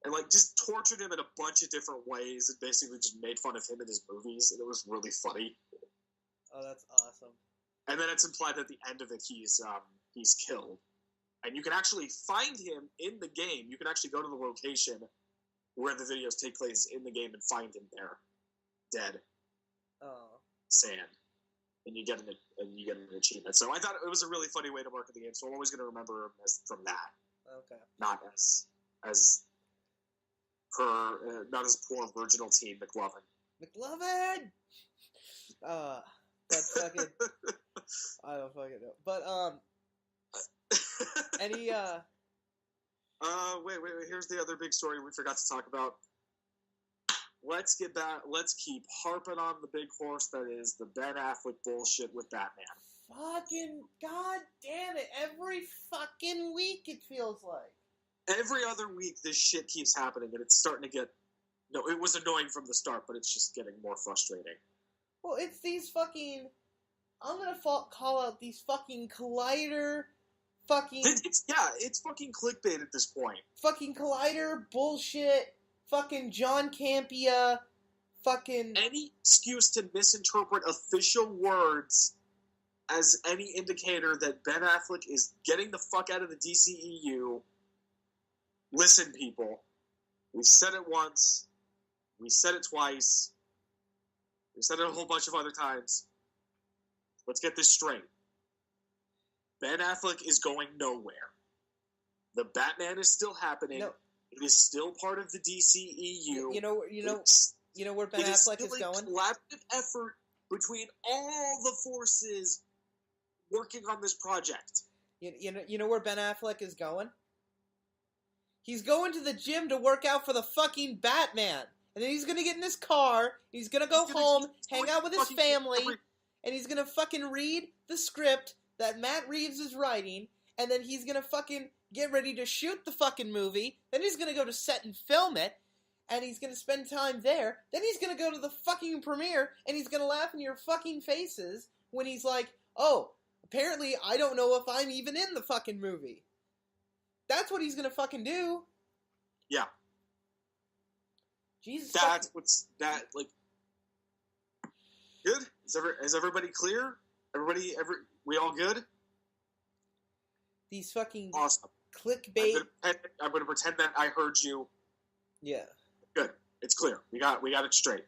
And, like, just tortured him in a bunch of different ways and basically just made fun of him in his movies. And it was really funny. Oh, that's awesome. And then it's implied at the end of it he's killed. And you can actually find him in the game. You can actually go to the location where the videos take place in the game and find him there. Dead. Oh. Sand. And you get an achievement. So I thought it was a really funny way to market the game, so I'm always going to remember him from that. Okay. Not as poor virginal teen McLovin. McLovin! That's fucking... I don't fucking know. But, any, wait, here's the other big story we forgot to talk about. Let's get back, let's keep harping on the big horse that is the Ben Affleck bullshit with Batman. Fucking god damn it, every fucking week it feels like. Every other week this shit keeps happening and it's starting to get... No, it was annoying from the start, but it's just getting more frustrating. Well, it's these fucking... I'm gonna call out these fucking Collider... Fucking... It's fucking clickbait at this point. Fucking Collider, bullshit, fucking John Campea, fucking... Any excuse to misinterpret official words as any indicator that Ben Affleck is getting the fuck out of the DCEU. Listen, people. We've said it once. We said it twice. We said it a whole bunch of other times. Let's get this straight. Ben Affleck is going nowhere. The Batman is still happening. No. It is still part of the DCEU. You know where Ben Affleck is going? It is still a collaborative effort between all the forces working on this project. You know where Ben Affleck is going? He's going to the gym to work out for the fucking Batman. And then he's going to get in his car, he's going to go home, hang out with his family, and he's going to fucking read the script that Matt Reeves is writing, and then he's going to fucking get ready to shoot the fucking movie, then he's going to go to set and film it, and he's going to spend time there, then he's going to go to the fucking premiere, and he's going to laugh in your fucking faces when he's like, oh, apparently I don't know if I'm even in the fucking movie. That's what he's going to fucking do. Yeah. Jesus. Like, good? Is everybody clear? We all good? These fucking awesome clickbait. I'm gonna pretend that I heard you. Yeah. Good. It's clear. We got it straight.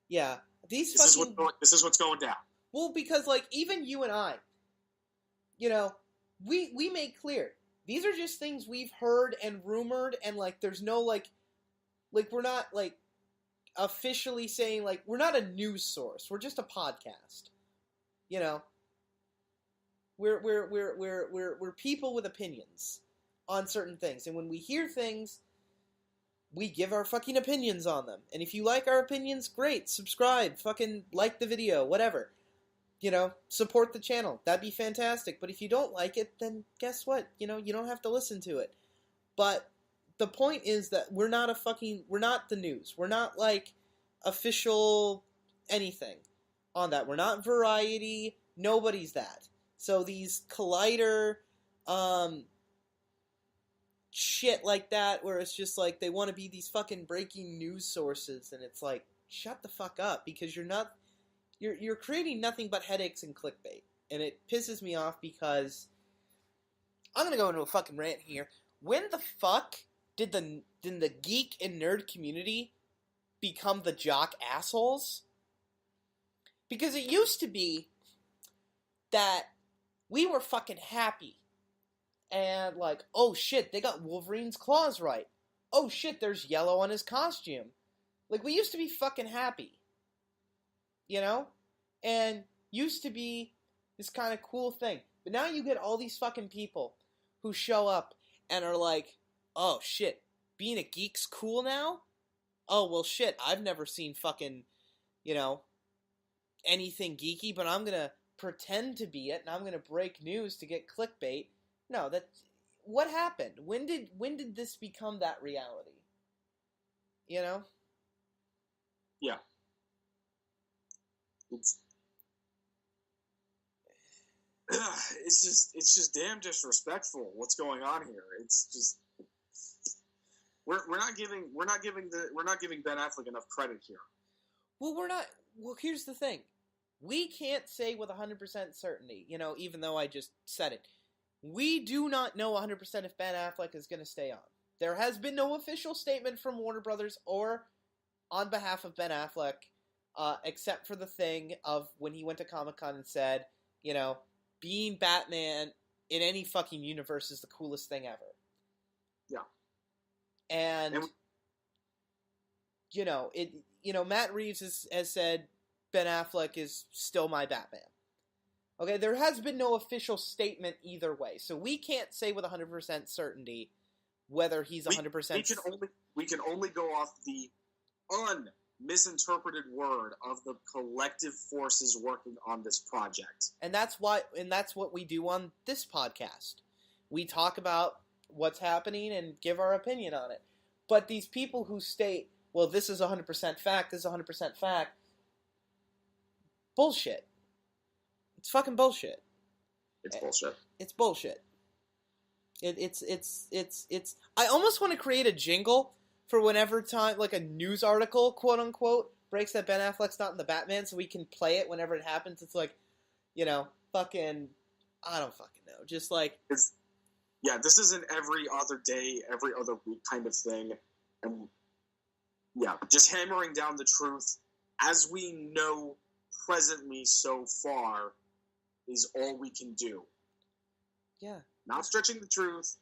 Yeah. This is what's going down. Well, because like even you and I, we make clear these are just things we've heard and rumored, and like there's no like we're not like officially saying like we're not a news source. We're just a podcast. We're people with opinions on certain things, and when we hear things, we give our fucking opinions on them. And if you like our opinions, great. Subscribe, fucking like the video, whatever. Support the channel. That'd be fantastic. But if you don't like it, then guess what? You don't have to listen to it. But the point is that we're not the news. We're not like official anything on that. We're not Variety. Nobody's that. So these Collider, shit like that, where it's just like they want to be these fucking breaking news sources, and it's like, shut the fuck up, because you're creating nothing but headaches and clickbait, and it pisses me off because I'm gonna go into a fucking rant here. When the fuck did the geek and nerd community become the jock assholes? Because it used to be that we were fucking happy. And like, oh shit, they got Wolverine's claws right. Oh shit, there's yellow on his costume. Like, we used to be fucking happy. And used to be this kind of cool thing. But now you get all these fucking people who show up and are like, oh shit, being a geek's cool now? Oh, well shit, I've never seen fucking, anything geeky, but I'm gonna pretend to be it, and I'm gonna break news to get clickbait. No, what happened? When did this become that reality? Yeah. It's just damn disrespectful what's going on here. It's just we're not giving Ben Affleck enough credit here. Well, here's the thing. We can't say with 100% certainty, even though I just said it. We do not know 100% if Ben Affleck is going to stay on. There has been no official statement from Warner Brothers or on behalf of Ben Affleck, except for the thing of when he went to Comic-Con and said, being Batman in any fucking universe is the coolest thing ever. Yeah. And Matt Reeves has said Ben Affleck is still my Batman. Okay, there has been no official statement either way, so we can't say with 100% certainty whether he's 100%. We can only go off the misinterpreted word of the collective forces working on this project. And that's what we do on this podcast. We talk about what's happening and give our opinion on it. But these people who state, well, this is 100% fact, this is 100% fact, bullshit. It's fucking bullshit. It's bullshit. It's bullshit. It's I almost want to create a jingle for whenever time, like a news article, quote unquote, breaks that Ben Affleck's not in the Batman, so we can play it whenever it happens. It's like, fucking, I don't fucking know. Just like... this isn't every other day, every other week kind of thing. And just hammering down the truth as we know presently so far is all we can do. Yeah. Not stretching the truth,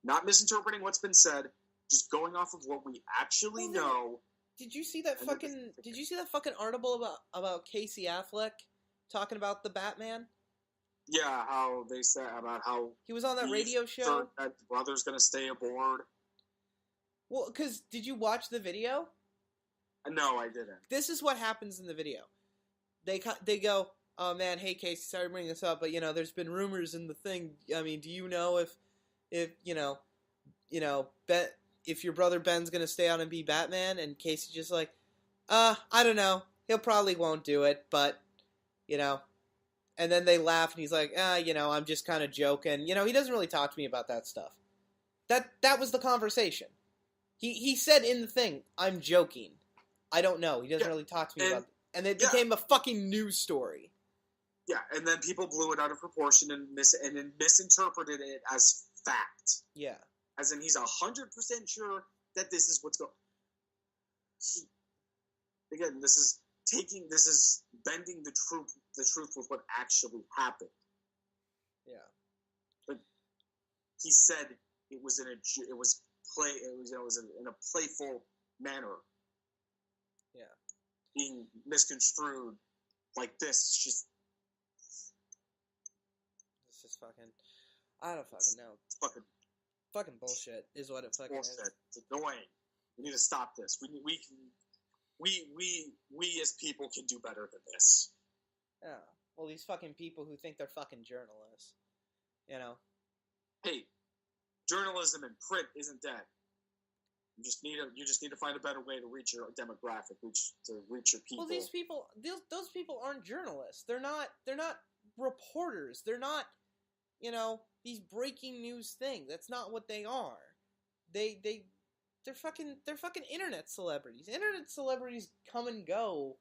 not misinterpreting what's been said, just going off of what we actually know. Did you see that fucking article about Casey Affleck talking about the Batman? Yeah, how they said about how he was on that radio show. Sure that the brother's gonna stay aboard. Well, because did you watch the video? No, I didn't. This is what happens in the video. They go, oh man, hey Casey, sorry to bring this up, but there's been rumors in the thing. I mean, do you know if if your brother Ben's gonna stay on and be Batman? And Casey's just like, I don't know. He'll probably won't do it, but And then they laugh, and he's like, I'm just kind of joking. He doesn't really talk to me about that stuff. That was the conversation. He said in the thing, I'm joking. I don't know. He doesn't really talk to me about it. And it became a fucking news story. Yeah, and then people blew it out of proportion and misinterpreted it as fact. Yeah. As in, he's 100% sure that this is what's going. Again, this is bending the truth with what actually happened. Yeah. But he said it was in a playful manner. Yeah. Being misconstrued like this, it's just fucking. I don't fucking know. It's fucking bullshit is what it fucking is. It's annoying. We need to stop this. We as people can do better than this. Yeah. Well, these fucking people who think they're fucking journalists, Hey, journalism in print isn't dead. You just need to find a better way to reach your demographic, to reach your people. Well, those people aren't journalists. They're not reporters. They're not, these breaking news things. That's not what they are. They're fucking internet celebrities. Internet celebrities come and go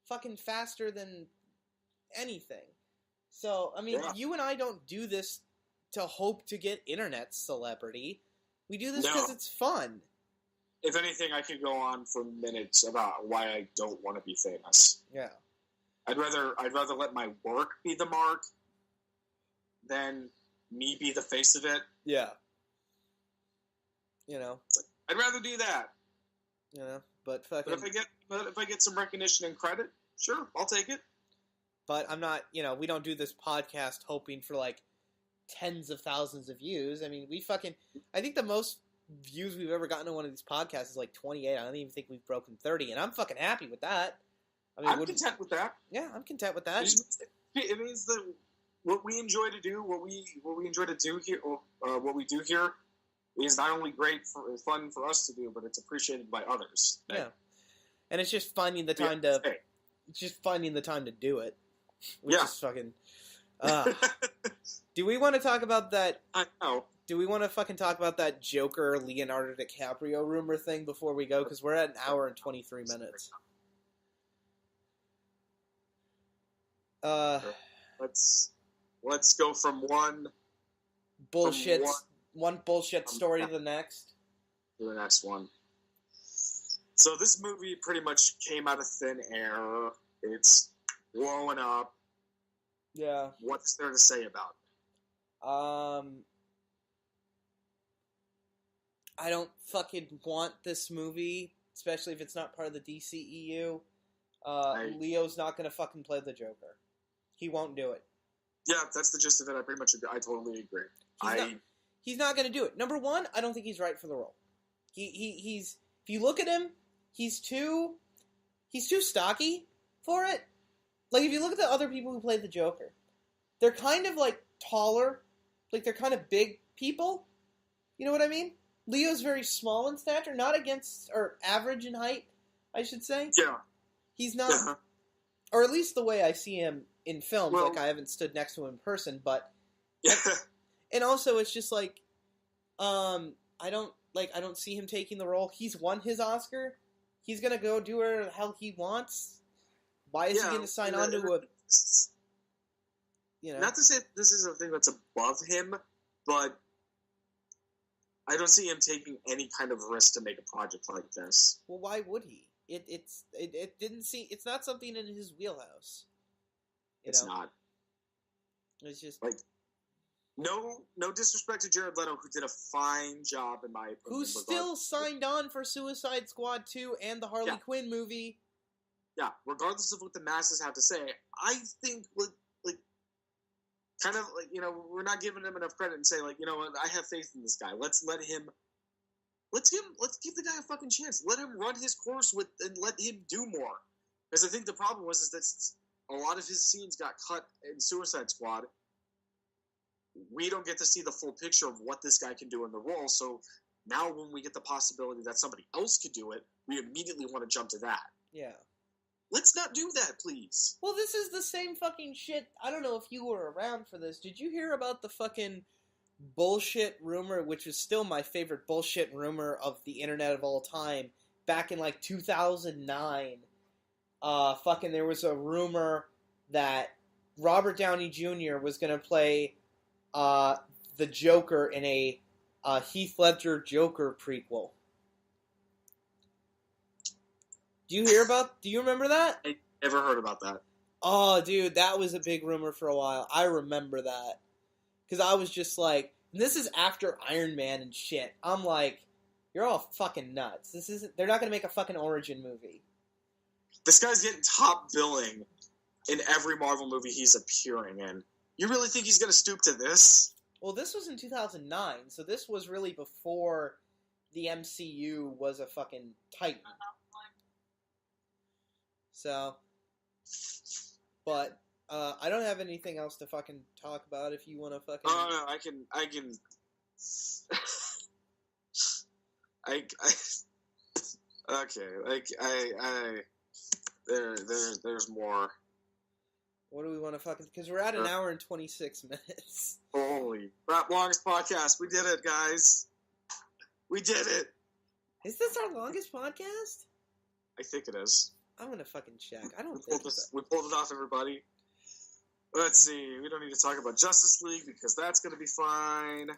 fucking faster than anything. So, I mean, You and I don't do this to hope to get internet celebrity. We do this because it's fun. If anything, I could go on for minutes about why I don't want to be famous. Yeah. I'd rather let my work be the mark than me be the face of it. Yeah. I'd rather do that. But fucking. But if I get some recognition and credit, sure, I'll take it. But I'm not. We don't do this podcast hoping for like tens of thousands of views. I mean, I think the most views we've ever gotten on one of these podcasts is like 28. I don't even think we've broken 30, and I'm fucking happy with that. I mean, I'm content with that. Yeah, I'm content with that. It means that what we enjoy to do, what we enjoy to do here, what we do here, is not only fun for us to do, but it's appreciated by others. Yeah, and it's just finding the time to. It's just finding the time to do it. Which is fucking. Do we want to talk about that? I know. Do we want to fucking talk about that Joker Leonardo DiCaprio rumor thing before we go? Because we're at an hour and 23 minutes. Let's go from one bullshit story to the next. To the next one. So this movie pretty much came out of thin air. It's blowing up. Yeah. What's there to say about it? I don't fucking want this movie, especially if it's not part of the DCEU. Leo's not gonna fucking play the Joker. He won't do it. Yeah, that's the gist of it. I totally agree. He's not gonna do it. Number one, I don't think he's right for the role. He's if you look at him, he's too stocky for it. Like, if you look at the other people who played the Joker, they're kind of, like, taller. Like, they're kind of big people. You know what I mean? Leo's very small in stature, or average in height, I should say. Yeah. He's not, or at least the way I see him in films. Well, like, I haven't stood next to him in person, but, and also, it's just, like, I don't see him taking the role. He's won his Oscar. He's gonna go do whatever the hell he wants. Why is he going to sign on to a... Not to say this is a thing that's above him, but I don't see him taking any kind of risk to make a project like this. Well, why would he? It's not something in his wheelhouse. It's not. It's just... Like, No disrespect to Jared Leto, who did a fine job in my opinion. Who still signed on for Suicide Squad 2 and the Harley Quinn movie. Yeah, regardless of what the masses have to say, I think kind of like, you know, we're not giving him enough credit and say, like, you know what, I have faith in this guy. Let's give the guy a fucking chance. Let him run his course and let him do more. Because I think the problem is that a lot of his scenes got cut in Suicide Squad. We don't get to see the full picture of what this guy can do in the role, so now when we get the possibility that somebody else could do it, we immediately want to jump to that. Yeah. Let's not do that, please. Well, this is the same fucking shit. I don't know if you were around for this. Did you hear about the fucking bullshit rumor, which is still my favorite bullshit rumor of the internet of all time, back in like 2009? Fucking there was a rumor that Robert Downey Jr. was going to play the Joker in a Heath Ledger Joker prequel. Do you remember that? I never heard about that. Oh, dude, that was a big rumor for a while. I remember that. Because I was just like, and this is after Iron Man and shit. I'm like, you're all fucking nuts. They're not going to make a fucking origin movie. This guy's getting top billing in every Marvel movie he's appearing in. You really think he's going to stoop to this? Well, this was in 2009, so this was really before the MCU was a fucking titan. So, but I don't have anything else to fucking talk about. If you want to fucking, oh no, I can. Okay, there's more. What do we want to fucking? Because we're at an hour and 26 minutes. Holy crap! Longest podcast. We did it, guys. We did it. Is this our longest podcast? I think it is. I'm gonna fucking check. I don't think so. We pulled it off, everybody. Let's see. We don't need to talk about Justice League because that's gonna be fine.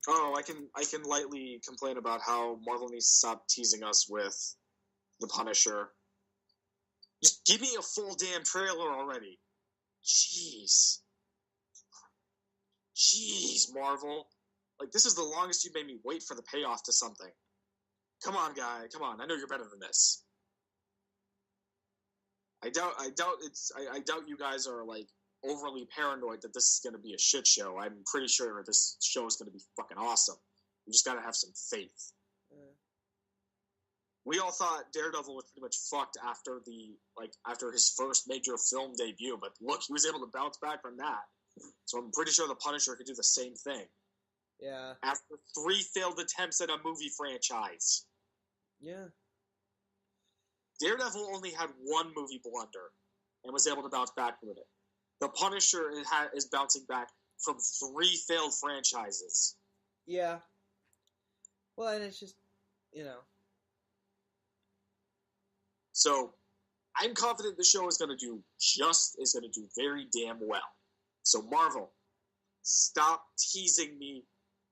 Oh, I can lightly complain about how Marvel needs to stop teasing us with the Punisher. Just give me a full damn trailer already. Jeez, Marvel. Like, this is the longest you made me wait for the payoff to something. Come on, guy. Come on. I know you're better than this. I doubt you guys are, like, overly paranoid that this is going to be a shit show. I'm pretty sure this show is going to be fucking awesome. You just got to have some faith. We all thought Daredevil was pretty much fucked after his first major film debut, but look, he was able to bounce back from that. So I'm pretty sure the Punisher could do the same thing. Yeah. After 3 failed attempts at a movie franchise. Yeah. Daredevil only had 1 movie blunder and was able to bounce back from it. The Punisher is bouncing back from 3 failed franchises. Yeah. Well, and it's just, you know. So, I'm confident the show is going to do very damn well. So, Marvel, stop teasing me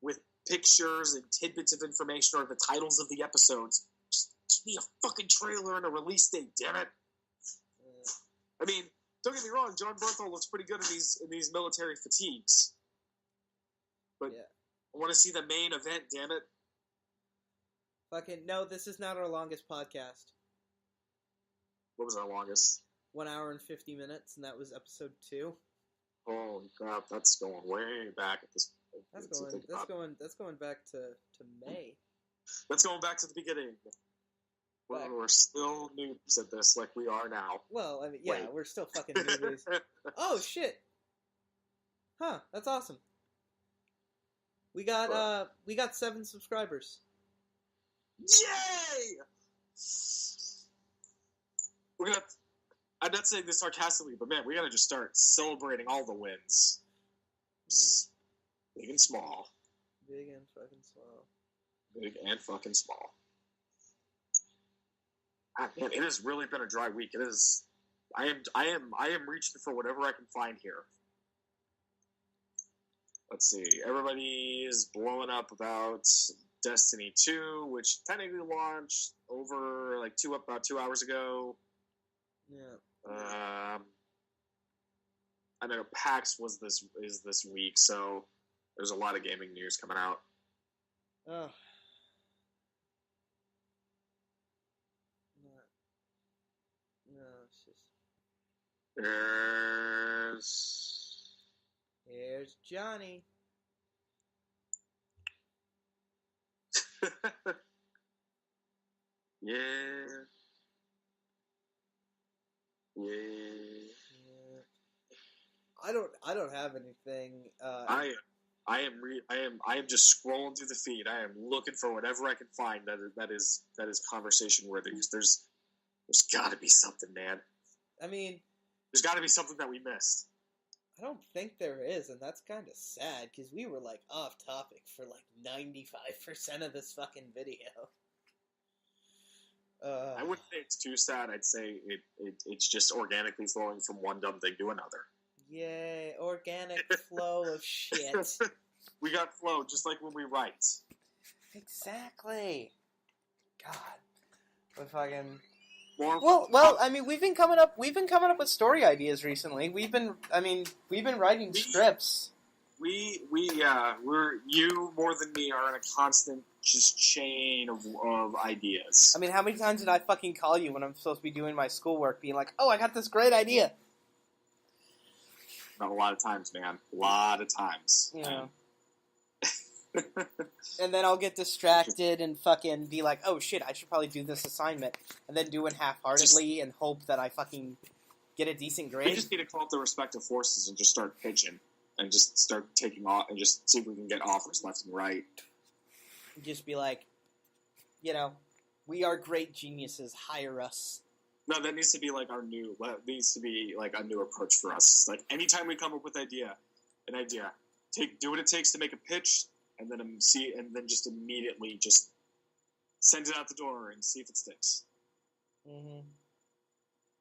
with pictures and tidbits of information or the titles of the episodes. Just give me a fucking trailer and a release date, damn it. I mean, don't get me wrong, John Bernthal looks pretty good in these military fatigues. But yeah. I want to see the main event, damn it. Fucking, no, this is not our longest podcast. What was our longest? 1 hour and 50 minutes, and that was episode 2. Holy crap, that's going way back at this point. That's going back to May. That's going back to the beginning. We're still noobs at this, like we are now. Well, I mean, yeah, we're still fucking noobs. Oh shit! Huh? That's awesome. We got 7 subscribers. Yay! I'm not saying this sarcastically, but man, we gotta just start celebrating all the wins. Big and small. Big and fucking small. Big and fucking small. Man, it has really been a dry week. It is. I am reaching for whatever I can find here. Let's see. Everybody is blowing up about Destiny 2, which technically launched over about 2 hours ago. Yeah. I know PAX is this week, so there's a lot of gaming news coming out. Oh. No, it's just... Here's Johnny. Yeah. I don't have anything. I am just scrolling through the feed. I am looking for whatever I can find that is conversation worthy. There's got to be something, man. I mean, there's got to be something that we missed. I don't think there is, and that's kind of sad because we were like off topic for like 95% of this fucking video. I wouldn't say it's too sad. I'd say it's just organically flowing from one dumb thing to another. Yay, organic flow of shit. We got flow, just like when we write. Exactly. God. What fucking... Well, I mean, we've been coming up with story ideas recently. We've been writing scripts. You more than me are in a constant just chain of ideas. I mean, how many times did I fucking call you when I'm supposed to be doing my schoolwork, being like, "Oh, I got this great idea." Not a lot of times, man. A lot of times. Yeah. And then I'll get distracted and fucking be like, "Oh shit, I should probably do this assignment," and then do it half-heartedly and hope that I fucking get a decent grade. We just need to call up the respective forces and just start pitching and just start taking off and just see if we can get offers left and right. Just be like, we are great geniuses. Hire us. No, that needs to be like a new approach for us. Like anytime we come up with an idea, do what it takes to make a pitch. And then just immediately just send it out the door and see if it sticks. Mm-hmm.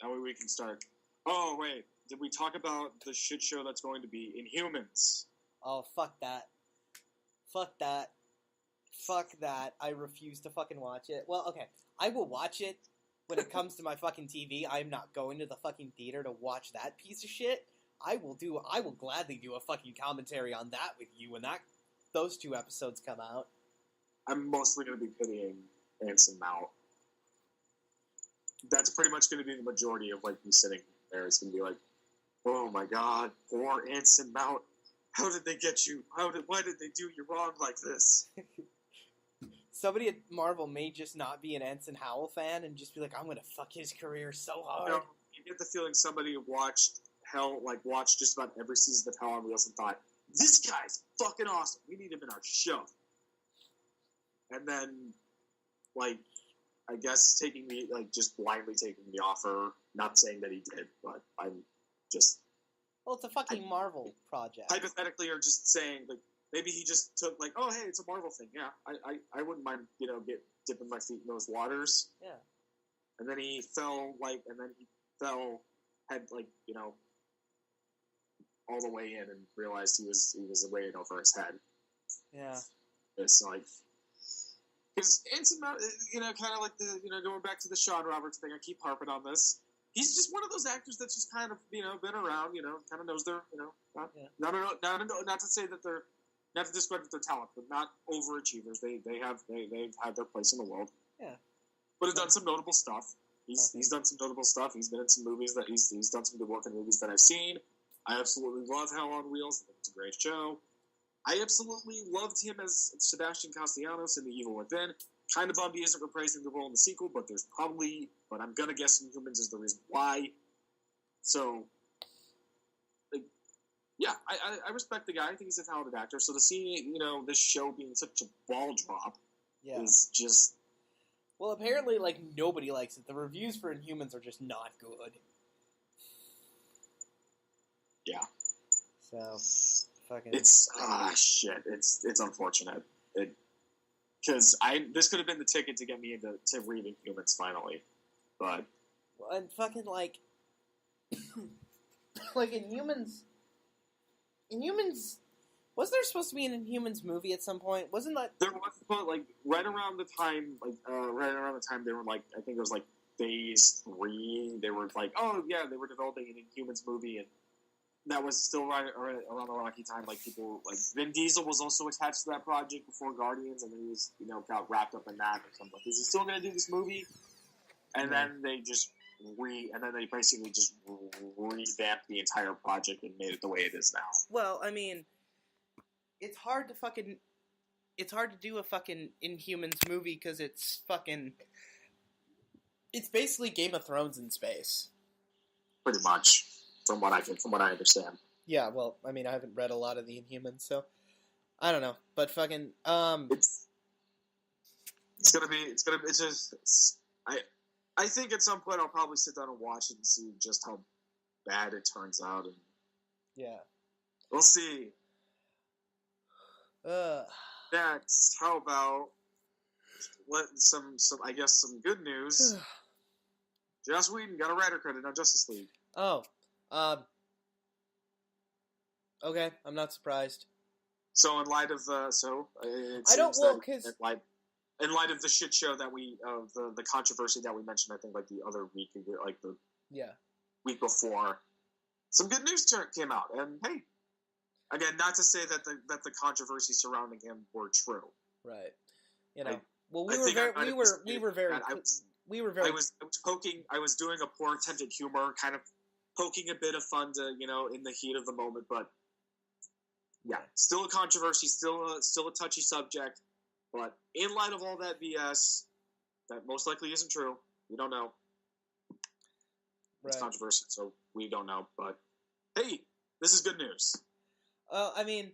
That way we can start. Oh wait, did we talk about the shit show that's going to be Inhumans? Oh fuck that! Fuck that! Fuck that! I refuse to fucking watch it. Well, okay, I will watch it when it comes to my fucking TV. I'm not going to the fucking theater to watch that piece of shit. I will gladly do a fucking commentary on that with you when those 2 episodes come out. I'm mostly going to be pitying Anson Mount. That's pretty much going to be the majority of like me sitting there. It's going to be like, oh my god, poor Anson Mount. How did they get you? Why did they do you wrong like this? Somebody at Marvel may just not be an Anson Howell fan and just be like, I'm going to fuck his career so hard. You get the feeling somebody watched just about every season of Hell on Wheels and thought, this guy's fucking awesome. We need him in our show. And then, I guess just blindly taking the offer. Not saying that he did, but I'm just... Well, it's a fucking Marvel project. Hypothetically, or just saying, maybe he just took, oh, hey, it's a Marvel thing. Yeah, I wouldn't mind, dipping my feet in those waters. Yeah. And then he fell, all the way in and realized he was way in over his head. Yeah. It's because Anson Mount, kind of like going back to the Sean Roberts thing. I keep harping on this. He's just one of those actors that's just kind of been around. Kind of knows their not to say that they're not to discredit their talent, but not overachievers. They've had their place in the world. Yeah. But have done some notable stuff. He's done some notable stuff. He's been in some movies that he's done some good work in movies that I've seen. I absolutely love Hell on Wheels. I think it's a great show. I absolutely loved him as Sebastian Castellanos in The Evil Within. Kind of bummed he isn't reprising the role in the sequel, but I'm gonna guess Inhumans is the reason why. So, yeah, I respect the guy. I think he's a talented actor. So to see, this show being such a ball drop is just... Well, apparently, nobody likes it. The reviews for Inhumans are just not good. Yeah. So, fucking... It's, shit. It's unfortunate. Because this could have been the ticket to get me to reading Humans finally. But... Well, and fucking, Inhumans... Was there supposed to be an Inhumans movie at some point? Wasn't that... There was, but, right around the time they were, I think it was, Phase 3, they were they were developing an Inhumans movie, and that was still right around the rocky time. Like people, like Vin Diesel was also attached to that project before Guardians, and he was, got wrapped up in that or something. Is he still going to do this movie? And then they just basically just revamped the entire project and made it the way it is now. Well, I mean, it's hard to do a fucking Inhumans movie because it's basically Game of Thrones in space. Pretty much, from what I understand. Yeah, well, I mean, I haven't read a lot of the Inhumans, so I don't know, but fucking I think at some point I'll probably sit down and watch it and see just how bad it turns out, and yeah, we'll see. Next, how about some good news? Joss Whedon got a writer credit on Justice League. Oh, okay, I'm not surprised. So in light of in light of the shit show that the controversy that we mentioned, I think like the other week, like the week before, some good news came out, and hey, again, not to say that the controversy surrounding him were true, right? I was doing a poor attempt at humor, kind of poking a bit of fun to in the heat of the moment, but yeah, still a controversy, still a touchy subject. But in light of all that BS, that most likely isn't true. We don't know. It's controversial, so we don't know. But hey, this is good news. I mean,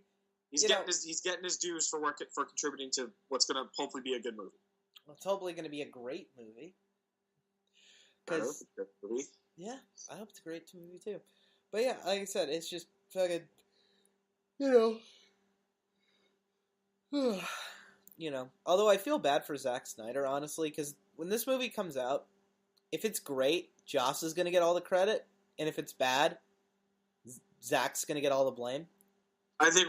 he's getting his dues for contributing to what's going to hopefully be a good movie. Well, it's hopefully going to be a great movie. Yeah, I hope it's a great movie too. But yeah, like I said, it's just fucking, although I feel bad for Zack Snyder, honestly, because when this movie comes out, if it's great, Joss is going to get all the credit, and if it's bad, Zack's going to get all the blame. I think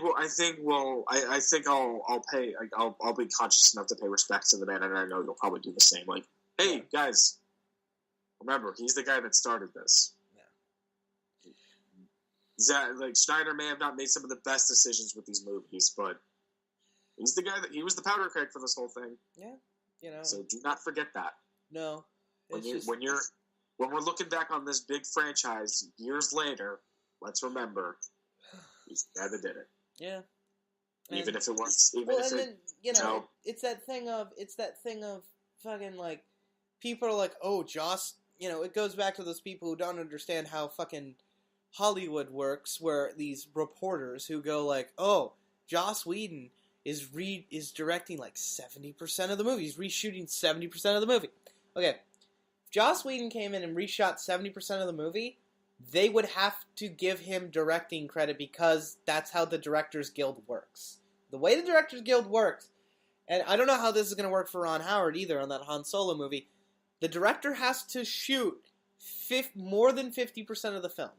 I'll be conscious enough to pay respect to the man, and I know you'll probably do the same. Like, hey, guys, remember, he's the guy that started this. Yeah. Snyder may have not made some of the best decisions with these movies, but he's the guy he was the powder keg for this whole thing. Yeah, So do not forget that. No. When we're looking back on this big franchise years later, let's remember he's the guy that did it. Yeah. It's that thing of fucking like people are like, oh, Joss, it goes back to those people who don't understand how fucking Hollywood works, where these reporters who go like, oh, Joss Whedon is directing like 70% of the movie. He's reshooting 70% of the movie. Okay, if Joss Whedon came in and reshot 70% of the movie, they would have to give him directing credit because that's how the Directors Guild works. The way the Directors Guild works, and I don't know how this is going to work for Ron Howard either on that Han Solo movie, the director has to shoot more than 50% of the film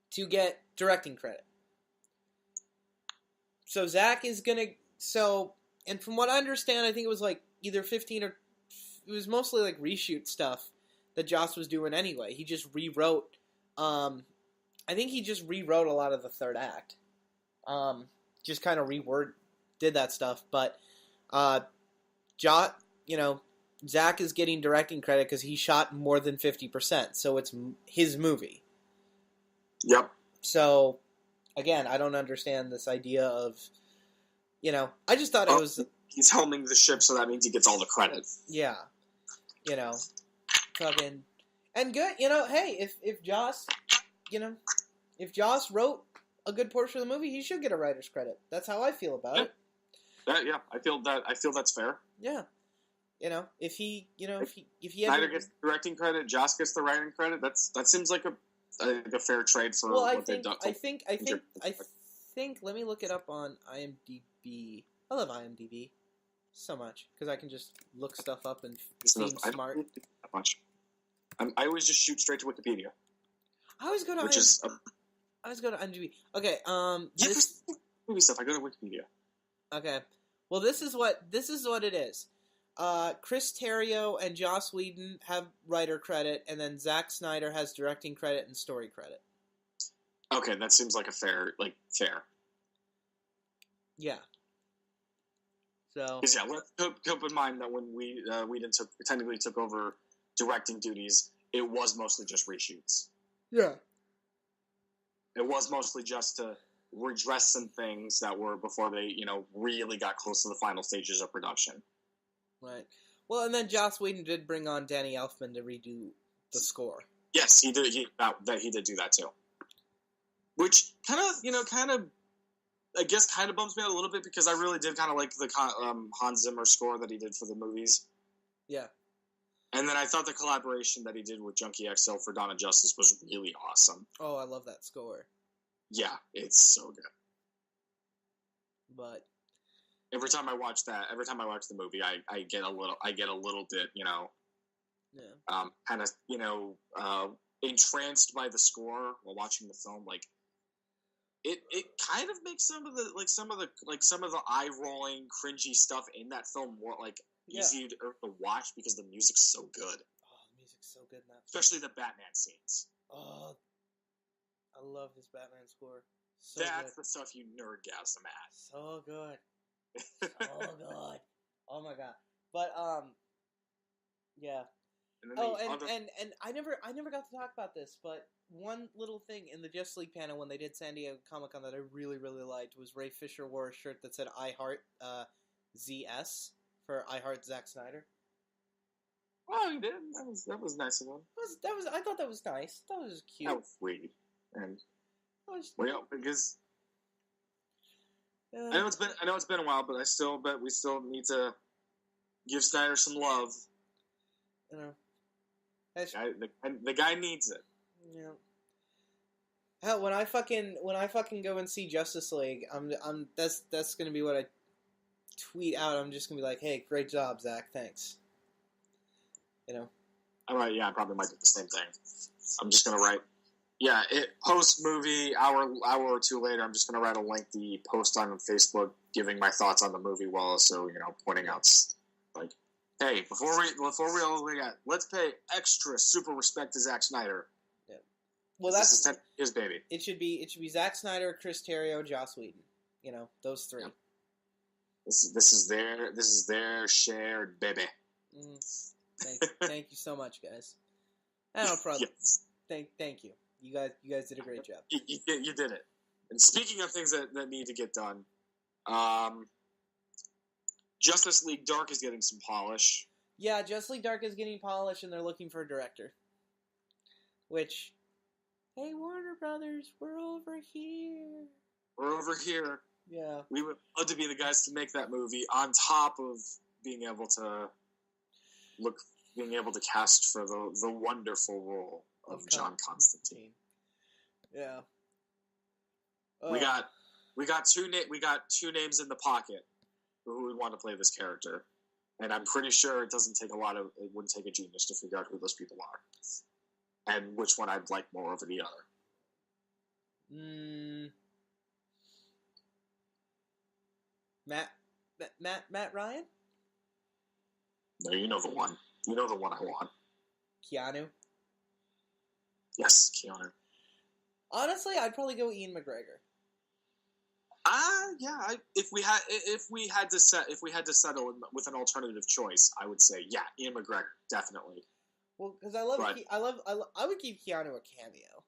to get directing credit. So Zach is going to... And from what I understand, I think it was like either 15 or... It was mostly like reshoot stuff that Joss was doing anyway. He just rewrote... I think he just rewrote a lot of the third act. Just kind of did that stuff. But Zach is getting directing credit because he shot more than 50%. So it's his movie. Yep. So, again, I don't understand this idea of, I just thought it was... He's helming the ship, so that means he gets all the credit. Yeah. Fucking... And good, hey, if Joss, if Joss wrote a good portion of the movie, he should get a writer's credit. That's how I feel about it. I feel that's fair. Yeah. If he Snyder gets directing credit, Joss gets the writing credit, that seems like a fair trade for what they've done. I think, let me look it up on IMDb. I love IMDb so much, because I can just look stuff up and seem smart. That much. I always just shoot straight to Wikipedia. I always go to IMDb. Okay, movie stuff, I go to Wikipedia. Okay. Well, this is what it is. Chris Terrio and Joss Whedon have writer credit, and then Zack Snyder has directing credit and story credit. Okay, that seems like a fair. Yeah. So. Because let's keep in mind that when Whedon technically took over directing duties, it was mostly just reshoots. Yeah. It was mostly just to redress some things that were before they, really got close to the final stages of production. Right. Well, and then Joss Whedon did bring on Danny Elfman to redo the score. Yes, he did. He did do that too. Which kind of, I guess, kind of bums me out a little bit because I really did kind of like the Hans Zimmer score that he did for the movies. Yeah. And then I thought the collaboration that he did with Junkie XL for Dawn of Justice was really awesome. Oh, I love that score. Yeah, it's so good. But every time I watch the movie, I get a little bit, kind of, entranced by the score while watching the film. Like, it kind of makes some of the eye rolling, cringy stuff in that film more easy to watch because the music's so good. Oh, the music's so good in that film. Especially the Batman scenes. Oh, I love his Batman score. So That's good. the stuff you nerdgasm at. So good. So good. Oh my god. But yeah. And I never got to talk about this, but one little thing in the Justice League panel when they did San Diego Comic-Con that I really, really liked was Ray Fisher wore a shirt that said I Heart ZS for I Heart Zack Snyder. Oh, he did. That was nice of him. I thought that was nice. That was cute. That was sweet. And because I know it's been a while, but we still need to give Snyder some love. You know, the guy needs it. Yeah. Hell, when I fucking go and see Justice League, that's gonna be what I tweet out. I'm just gonna be like, "Hey, great job, Zach. Thanks." I probably might do the same thing. I'm just gonna write. Yeah, post movie hour or two later, I'm just gonna write a lengthy post on Facebook giving my thoughts on the movie, while also pointing out like, hey, before we all got, let's pay extra super respect to Zack Snyder. Yeah. Well, that's his baby. It should be Zack Snyder, Chris Terrio, Joss Whedon. Those three. Yeah. This is their shared baby. Thank you so much, guys. No problem. Yes. Thank you. You guys did a great job. You did it. And speaking of things that need to get done, Justice League Dark is getting some polish. Yeah, Justice League Dark is getting polish, and they're looking for a director. Which, hey, Warner Brothers, we're over here. We're over here. Yeah. We would love to be the guys to make that movie, on top of being able to cast for the wonderful role of John Constantine. Yeah. We got two names in the pocket who would want to play this character, and I'm pretty sure it wouldn't take a genius to figure out who those people are, and which one I'd like more over the other. Matt Ryan? No, you know the one. You know the one I want. Keanu? Yes, Keanu. Honestly, I'd probably go Ian McGregor. Yeah. If we had to settle with an alternative choice, I would say Ian McGregor, definitely. Well, because I would give Keanu a cameo.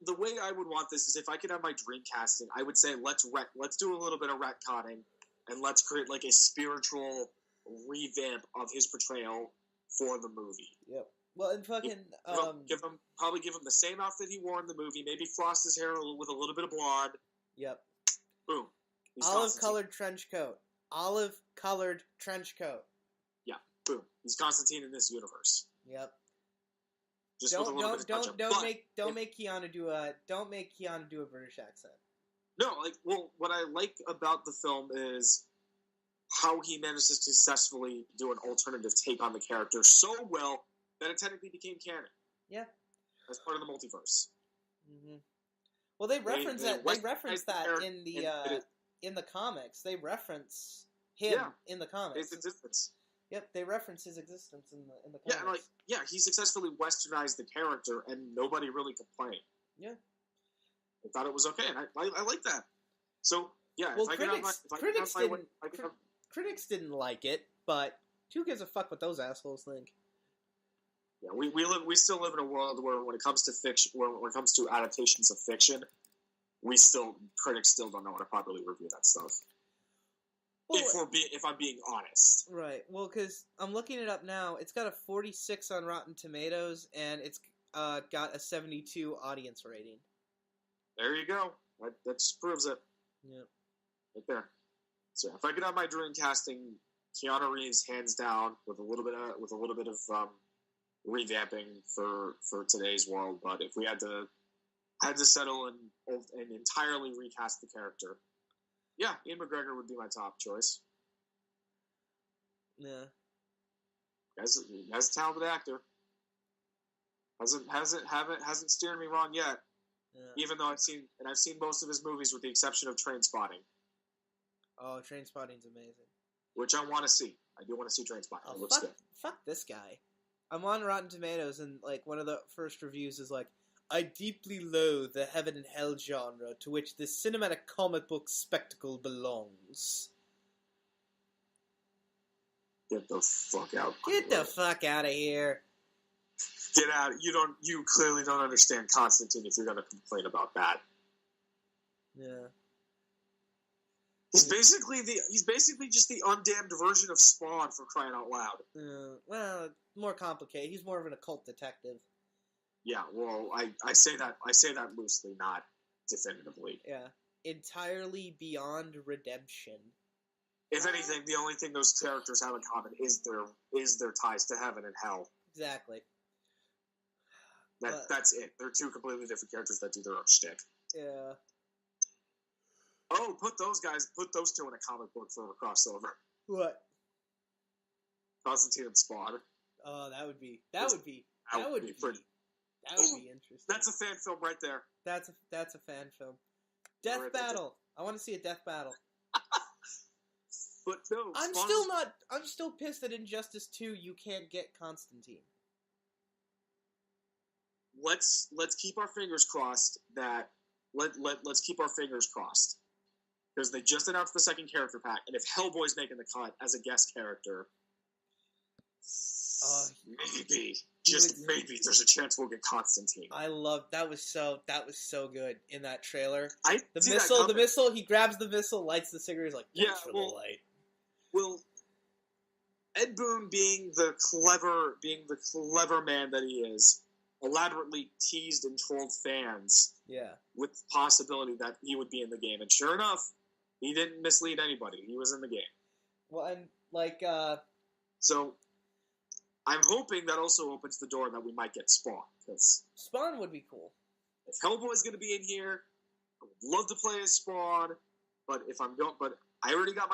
The way I would want this is if I could have my dream casting, I would say let's do a little bit of retconning and let's create like a spiritual revamp of his portrayal for the movie. Yep. Well, and fucking give him the same outfit he wore in the movie. Maybe frost his hair with a little bit of blonde. Yep. Boom. Olive-colored trench coat. Olive-colored trench coat. Yeah. Boom. He's Constantine in this universe. Yep. Just with a little bit of touch-up. Don't make Keanu do a British accent. No, what I like about the film is how he managed to successfully do an alternative take on the character so well that it technically became canon. Yeah. As part of the multiverse. Mm-hmm. Well, they reference that in the comics. They reference him in the comics. His existence. Yep, they reference his existence in the comics. Yeah, he successfully westernized the character, and nobody really complained. Yeah. I thought it was okay, and I like that. So yeah, Well, critics didn't like it, but who gives a fuck what those assholes think? Yeah, we still live in a world where when it comes to fiction, when it comes to adaptations of fiction, critics still don't know how to properly review that stuff. Well, if I'm being honest, right? Well, because I'm looking it up now, it's got a 46 on Rotten Tomatoes, and it's got a 72 audience rating. There you go. That just proves it. Yeah, right there. So if I could have my dream casting, Keanu Reeves hands down with a little bit of revamping for today's world. But if we had to settle and entirely recast the character, yeah, Ian McGregor would be my top choice. Yeah, Guy's a talented actor. Hasn't steered me wrong yet. Yeah. Even though I've seen most of his movies with the exception of Trainspotting. Oh, Trainspotting's amazing. Which I want to see. I do want to see Trainspotting. It looks good. Fuck this guy. I'm on Rotten Tomatoes, and like one of the first reviews is like, I deeply loathe the heaven and hell genre to which this cinematic comic book spectacle belongs. Get the fuck out. Get the fuck out of here. Get out. You clearly don't understand Constantine if you're going to complain about that. Yeah. He's basically just the undamned version of Spawn, for crying out loud. Well, more complicated. He's more of an occult detective. Yeah, well, I say that loosely, not definitively. Yeah. Entirely beyond redemption. If anything, the only thing those characters have in common is their ties to heaven and hell. Exactly. That's it. They're two completely different characters that do their own shtick. Yeah. Oh, put those two in a comic book for a crossover. What? Constantine and Spawn. Oh, that would be interesting. That's a fan film right there. That's a fan film. Death battle. I want to see a death battle. But no, I'm still pissed that Injustice 2 you can't get Constantine. Let's keep our fingers crossed that let's keep our fingers crossed. Because they just announced the second character pack, and if Hellboy's making the cut as a guest character, maybe there's a chance we'll get Constantine. I love that was so good in that trailer. The missile. He grabs the missile, lights the cigarette. He's like, thanks for the light. Well, Ed Boon, being the clever man that he is, elaborately teased and trolled fans. Yeah. With the possibility that he would be in the game, and sure enough, he didn't mislead anybody. He was in the game. Well, and like, so I'm hoping that also opens the door that we might get Spawn. Because Spawn would be cool. If Hellboy's going to be in here, I would love to play as Spawn. But I already got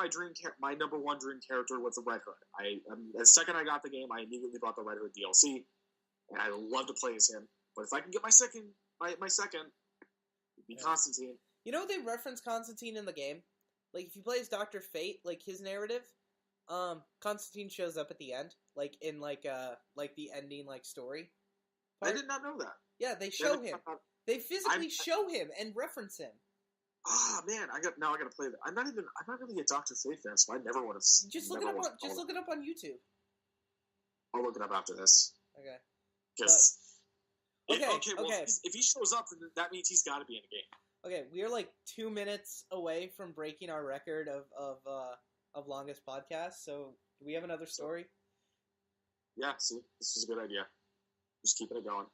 my number one dream character with the Red Hood. The second I got the game, I immediately bought the Red Hood DLC, and I love to play as him. But if I can get my second, it'd be Constantine. You know they reference Constantine in the game. Like if you play as Dr. Fate, like his narrative, Constantine shows up at the end, like in like the ending story. I did not know that. Yeah, they show him. They physically show him and reference him. Ah man, I got to play that. I'm not really a Dr. Fate fan, so I never would have. Just look it up on YouTube. I'll look it up after this. Okay. Okay. If he shows up, then that means he's got to be in the game. Okay, we are like 2 minutes away from breaking our record of longest podcast. So, do we have another story? Yeah. See, this is a good idea. Just keeping it going.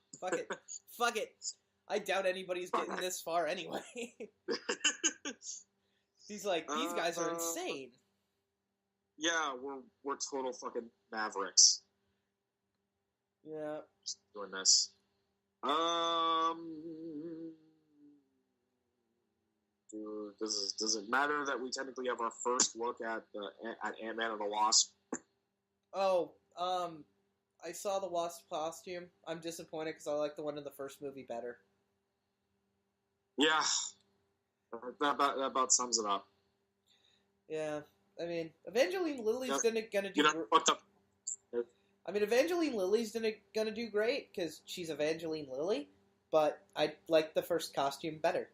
Fuck it. I doubt anybody's getting this far anyway. These guys are insane. Yeah, we're total fucking mavericks. Yeah. Just doing this. Does it matter that we technically have our first look at Ant-Man and the Wasp? Oh, I saw the Wasp costume. I'm disappointed because I like the one in the first movie better. Yeah, that about sums it up. Yeah, I mean, Evangeline Lilly's gonna do. Evangeline Lilly's gonna do great because she's Evangeline Lilly, but I like the first costume better.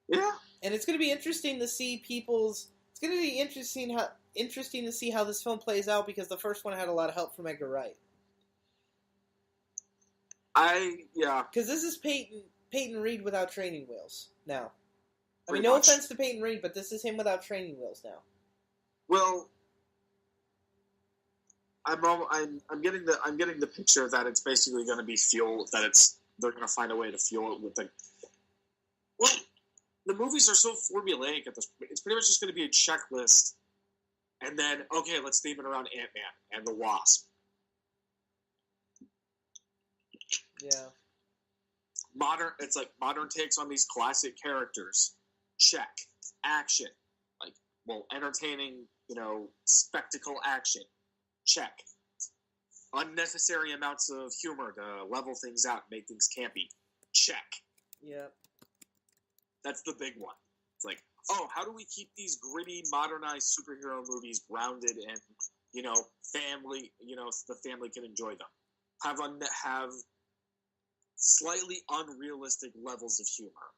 Yeah. And it's going to be interesting to see people's. It's going to be interesting to see how this film plays out because the first one had a lot of help from Edgar Wright. Because this is Peyton Reed without training wheels now. I mean, no offense to Peyton Reed, but this is him without training wheels now. Well, I'm getting the picture that it's basically going to be they're going to find a way to fuel it with the movies are so formulaic at this point. It's pretty much just going to be a checklist, and then okay, let's theme it around Ant-Man and the Wasp. Yeah. It's like modern takes on these classic characters. Check. Action. Entertaining, spectacle action. Check. Unnecessary amounts of humor to level things out and make things campy. Check. Yep. That's the big one. It's like, how do we keep these gritty, modernized superhero movies grounded and, family, the family can enjoy them. Have slightly unrealistic levels of humor.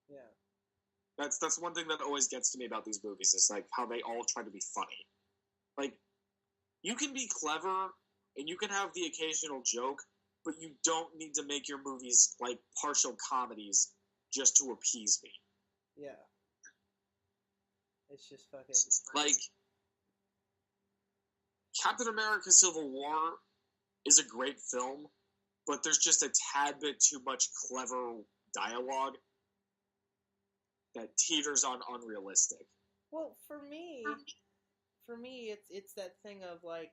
Yeah. That's one thing that always gets to me about these movies. Is like how they all try to be funny. Like, you can be clever and you can have the occasional joke, but you don't need to make your movies like partial comedies just to appease me. Yeah. It's just fucking like Captain America: Civil War is a great film, but there's just a tad bit too much clever dialogue that teeters on unrealistic. Well, for me, it's that thing of like,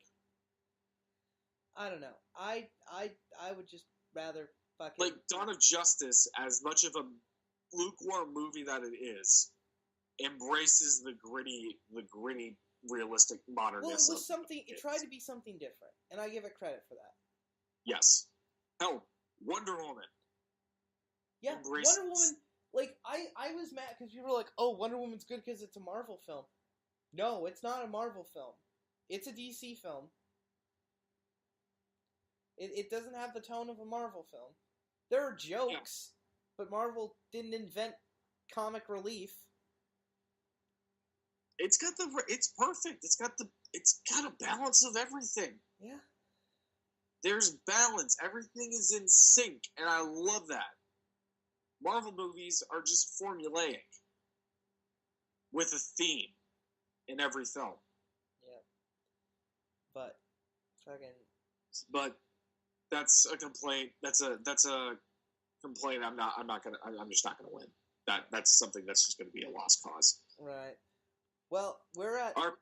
I don't know. I would just rather fucking like Dawn of Justice, as much of a lukewarm movie that it is, embraces the gritty, realistic modernness. Well, it was something. It tried to be something different, and I give it credit for that. Yes. Hell, Wonder Woman. Yeah, Wonder Woman. Like, I was mad because people were like, "Oh, Wonder Woman's good because it's a Marvel film." No, it's not a Marvel film. It's a DC film. It doesn't have the tone of a Marvel film. There are jokes, but Marvel didn't invent comic relief. It's perfect. It's got a balance of everything. Yeah. There's balance. Everything is in sync, and I love that. Marvel movies are just formulaic with a theme in every film. Yeah. But that's a complaint. That's a complaint. I'm just not gonna win. That's something that's just gonna be a lost cause. Right. Well, we're at. Are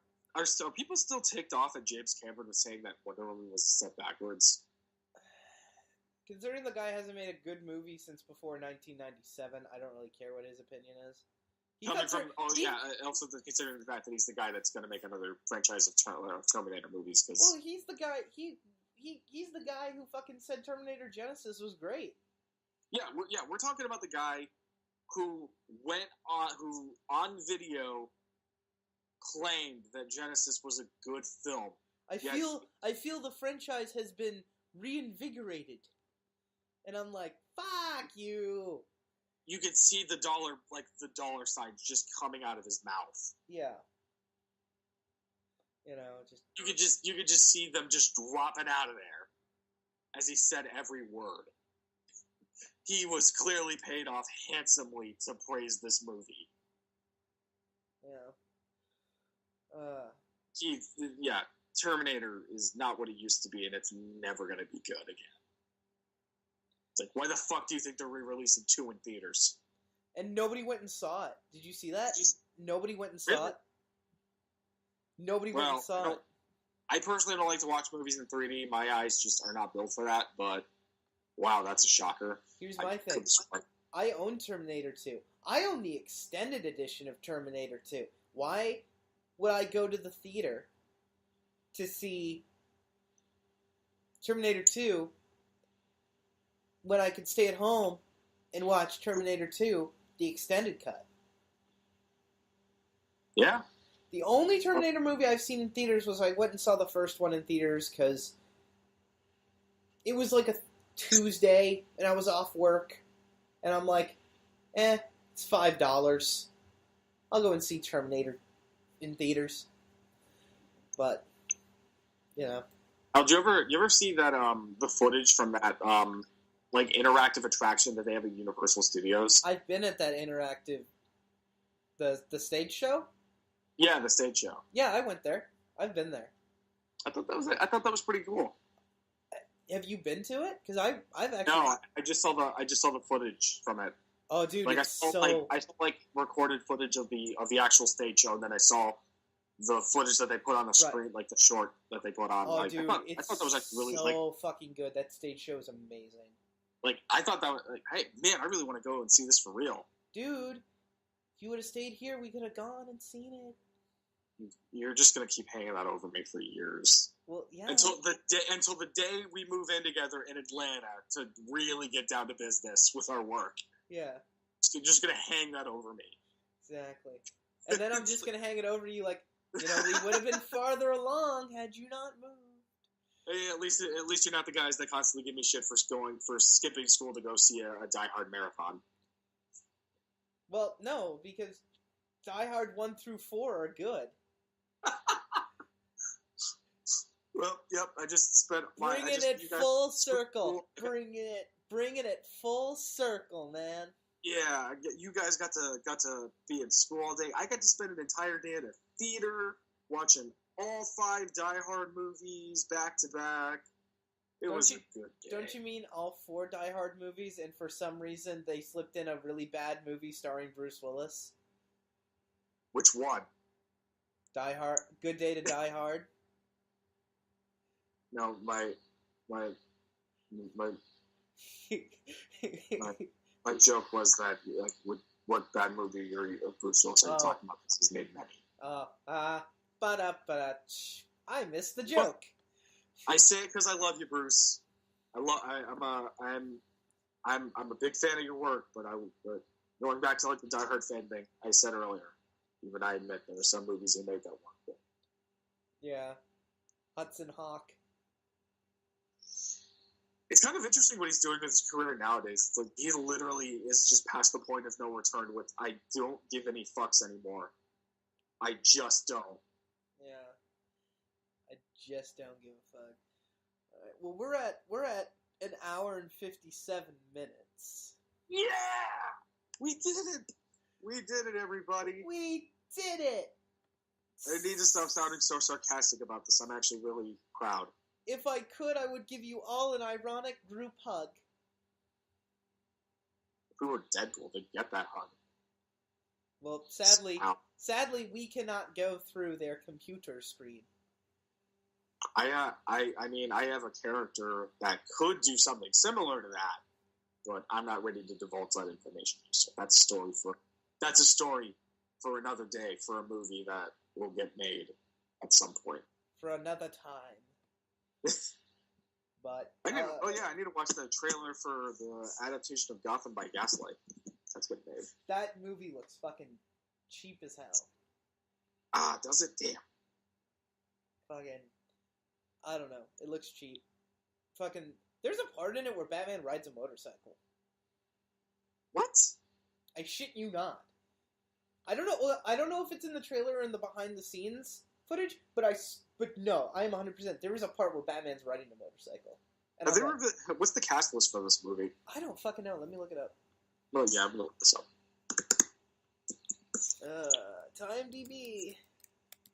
people still ticked off at James Cameron with saying that Wonder Woman was a step backwards? Considering the guy hasn't made a good movie since before 1997, I don't really care what his opinion is. Also considering the fact that he's the guy that's going to make another franchise of Terminator movies. Well, he's the guy. He's the guy who fucking said Terminator Genesis was great. We're talking about the guy who on video claimed that Genesis was a good film. I feel the franchise has been reinvigorated. And I'm like, fuck you. You could see the dollar signs just coming out of his mouth. Yeah. You could just see them just dropping out of there as he said every word. He was clearly paid off handsomely to praise this movie. Yeah. Terminator is not what it used to be, and it's never going to be good again. It's like, why the fuck do you think they're re-releasing 2 in theaters? And nobody went and saw it. Did you see that? Nobody went and saw it. Nobody went and saw it. I personally don't like to watch movies in 3D. My eyes just are not built for that, but wow, that's a shocker. Here's my thing. I own Terminator 2. I own the extended edition of Terminator 2. Why would I go to the theater to see Terminator 2 when I could stay at home and watch Terminator 2, the extended cut? Yeah. The only Terminator movie I've seen in theaters was I went and saw the first one in theaters because it was like a Tuesday and I was off work and I'm like, It's $5. I'll go and see Terminator in theaters. But, you know. Did you ever see that the footage from that like interactive attraction that they have at Universal Studios? I've been at that interactive the stage show? Yeah, the stage show. Yeah, I went there. I've been there. I thought that was pretty cool. Have you been to it? Because I've actually I just saw the footage from it. Oh, dude, like I it's saw recorded footage of the actual stage show, and then I saw the footage that they put on the screen, like the short that they put on. Oh, like, dude, I thought that was like really so fucking good. That stage show is amazing. Like I thought that was like, hey man, I really want to go and see this for real. Dude, if you would have stayed here, we could have gone and seen it. You're just gonna keep hanging that over me for years. Well, yeah. Until the day we move in together in Atlanta to really get down to business with our work. Yeah. So you're just gonna hang that over me. Exactly. And then I'm just gonna hang it over you like, you know, we would have been farther along had you not moved. Hey, at least you're not the guys that constantly give me shit for skipping school to go see a Die Hard marathon. Well, no, because Die Hard 1 through 4 are good. Well, yep. I just spent bringing it full circle. Bringing it full circle, man. Yeah, you guys got to be in school all day. I got to spend an entire day at a theater watching all 5 Die Hard movies back to back. It was a good day. Don't you mean all 4 Die Hard movies, and for some reason they slipped in a really bad movie starring Bruce Willis? Which one? Die Hard. Good Day to Die Hard. No, my joke was that like what bad movie or Bruce Willis are you talking about? This has made many. I missed the joke. I say it because I love you, Bruce. I'm a big fan of your work, but going back to like the Die Hard fan thing I said earlier, even I admit there are some movies they made that weren't good. Yeah, Hudson Hawk. It's kind of interesting what he's doing with his career nowadays. It's like he literally is just past the point of no return with I don't give any fucks anymore. I just don't. Yeah. I just don't give a fuck. Alright, well we're at an hour and 57 minutes. Yeah! We did it! We did it, everybody! We did it! I need to stop sounding so sarcastic about this. I'm actually really proud. If I could, I would give you all an ironic group hug. If we were Deadpool, they'd get that hug. Well, sadly, we cannot go through their computer screen. I mean, I have a character that could do something similar to that, but I'm not ready to divulge that information. So that's a story for another day, for a movie that will get made at some point. For another time. But I need to watch the trailer for the adaptation of Gotham by Gaslight. That's getting made. That movie looks fucking cheap as hell. Ah, does it? Damn. Fucking, I don't know. It looks cheap. Fucking, there's a part in it where Batman rides a motorcycle. What? I shit you not. I don't know if it's in the trailer or in the behind the scenes footage, but no, I am 100%. There was a part where Batman's riding a motorcycle. And what's the cast list for this movie? I don't fucking know. Let me look it up. Oh yeah, I'm gonna look this up. TimeDB.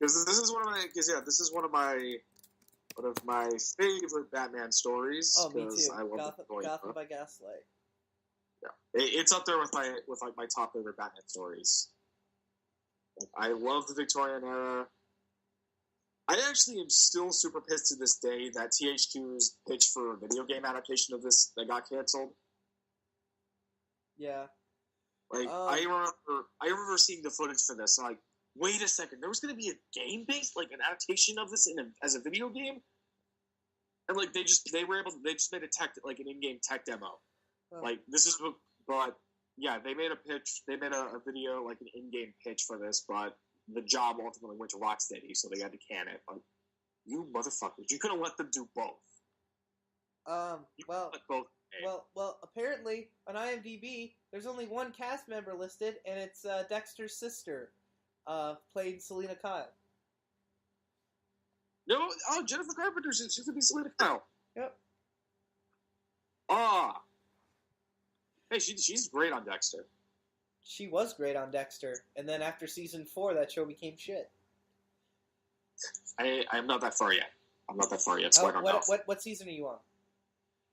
Because this is one of my favorite Batman stories. Oh, me too. I love Gotham by Gaslight. Yeah, it's up there with my top favorite Batman stories. I love the Victorian era. I actually am still super pissed to this day that THQ's pitch for a video game adaptation of this that got canceled. Yeah. Like I remember seeing the footage for this. And like, wait a second, there was going to be a game based like an adaptation of this as a video game, and like they just made a tech like an in-game tech demo. Like this is but yeah, they made a pitch. They made a video like an in-game pitch for this, but the job ultimately went to Rocksteady, so they had to can it. Like, you motherfuckers, you could have let them do both. Well, let both Well, apparently on IMDb, there's only one cast member listed, and it's Dexter's sister, played Selena Kyle. No, Jennifer Carpenter. She's gonna be Selena Kyle. Yep. Hey, she's great on Dexter. She was great on Dexter, and then after season 4, that show became shit. I'm not that far yet. So I don't know. What season are you on?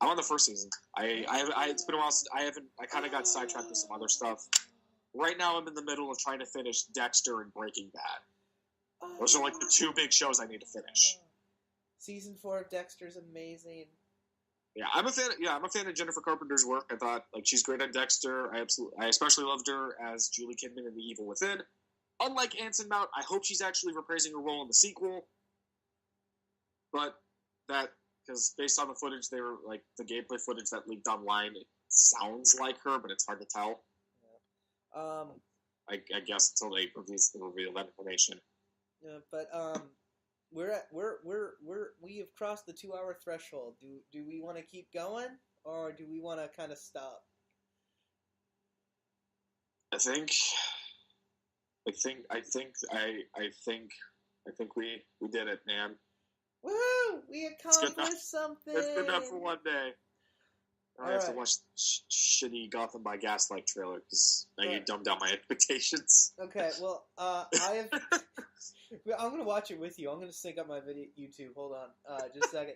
I'm on the first season. It's been a while since I kind of got sidetracked with some other stuff. Right now, I'm in the middle of trying to finish Dexter and Breaking Bad. Those are like the two big shows I need to finish. Season 4 of Dexter's amazing. Yeah, I'm a fan of Jennifer Carpenter's work. I thought she's great on Dexter. I especially loved her as Julie Kidman in The Evil Within. Unlike Anson Mount, I hope she's actually reprising her role in the sequel. But because based on the footage, they were the gameplay footage that leaked online, it sounds like her, but it's hard to tell. Yeah. I guess until they reveal that information. Yeah, but we have crossed the 2-hour threshold. Do we want to keep going, or do we want to kind of stop? I think we did it, man. Woo! We accomplished something. It's good enough for one day. I have to right. watch shitty Gotham by Gaslight trailer because now you dumbed down my expectations. Okay, well, I'm gonna watch it with you. I'm gonna sync up my video YouTube. Hold on, just a second.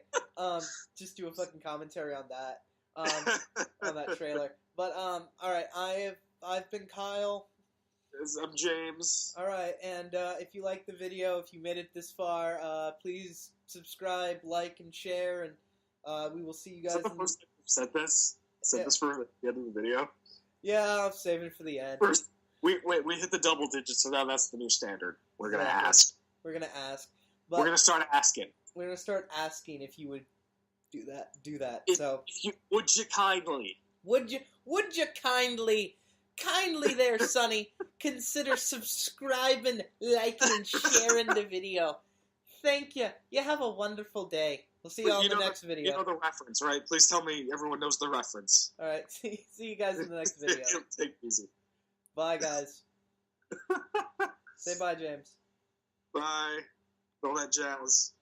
Just do a fucking commentary on that, on that trailer. But all right, I've been Kyle. I'm James. All right, and if you like the video, if you made it this far, please subscribe, like, and share, and we will see you guys. Is that the first time you've said this? This for the end of the video? Yeah, I'm saving it for the end. First, we hit the double digits, so now that's the new standard. We're gonna ask. We're gonna ask. But we're gonna start asking. We're gonna start asking if you would do that. Would you kindly? Would you kindly there, Sonny, consider subscribing, liking, and sharing the video. Thank you. You have a wonderful day. We'll see you on the next video. You know the reference, right? Please tell me everyone knows the reference. All right. See you guys in the next video. Take it easy. Bye, guys. Say bye, James. Bye. All that jazz.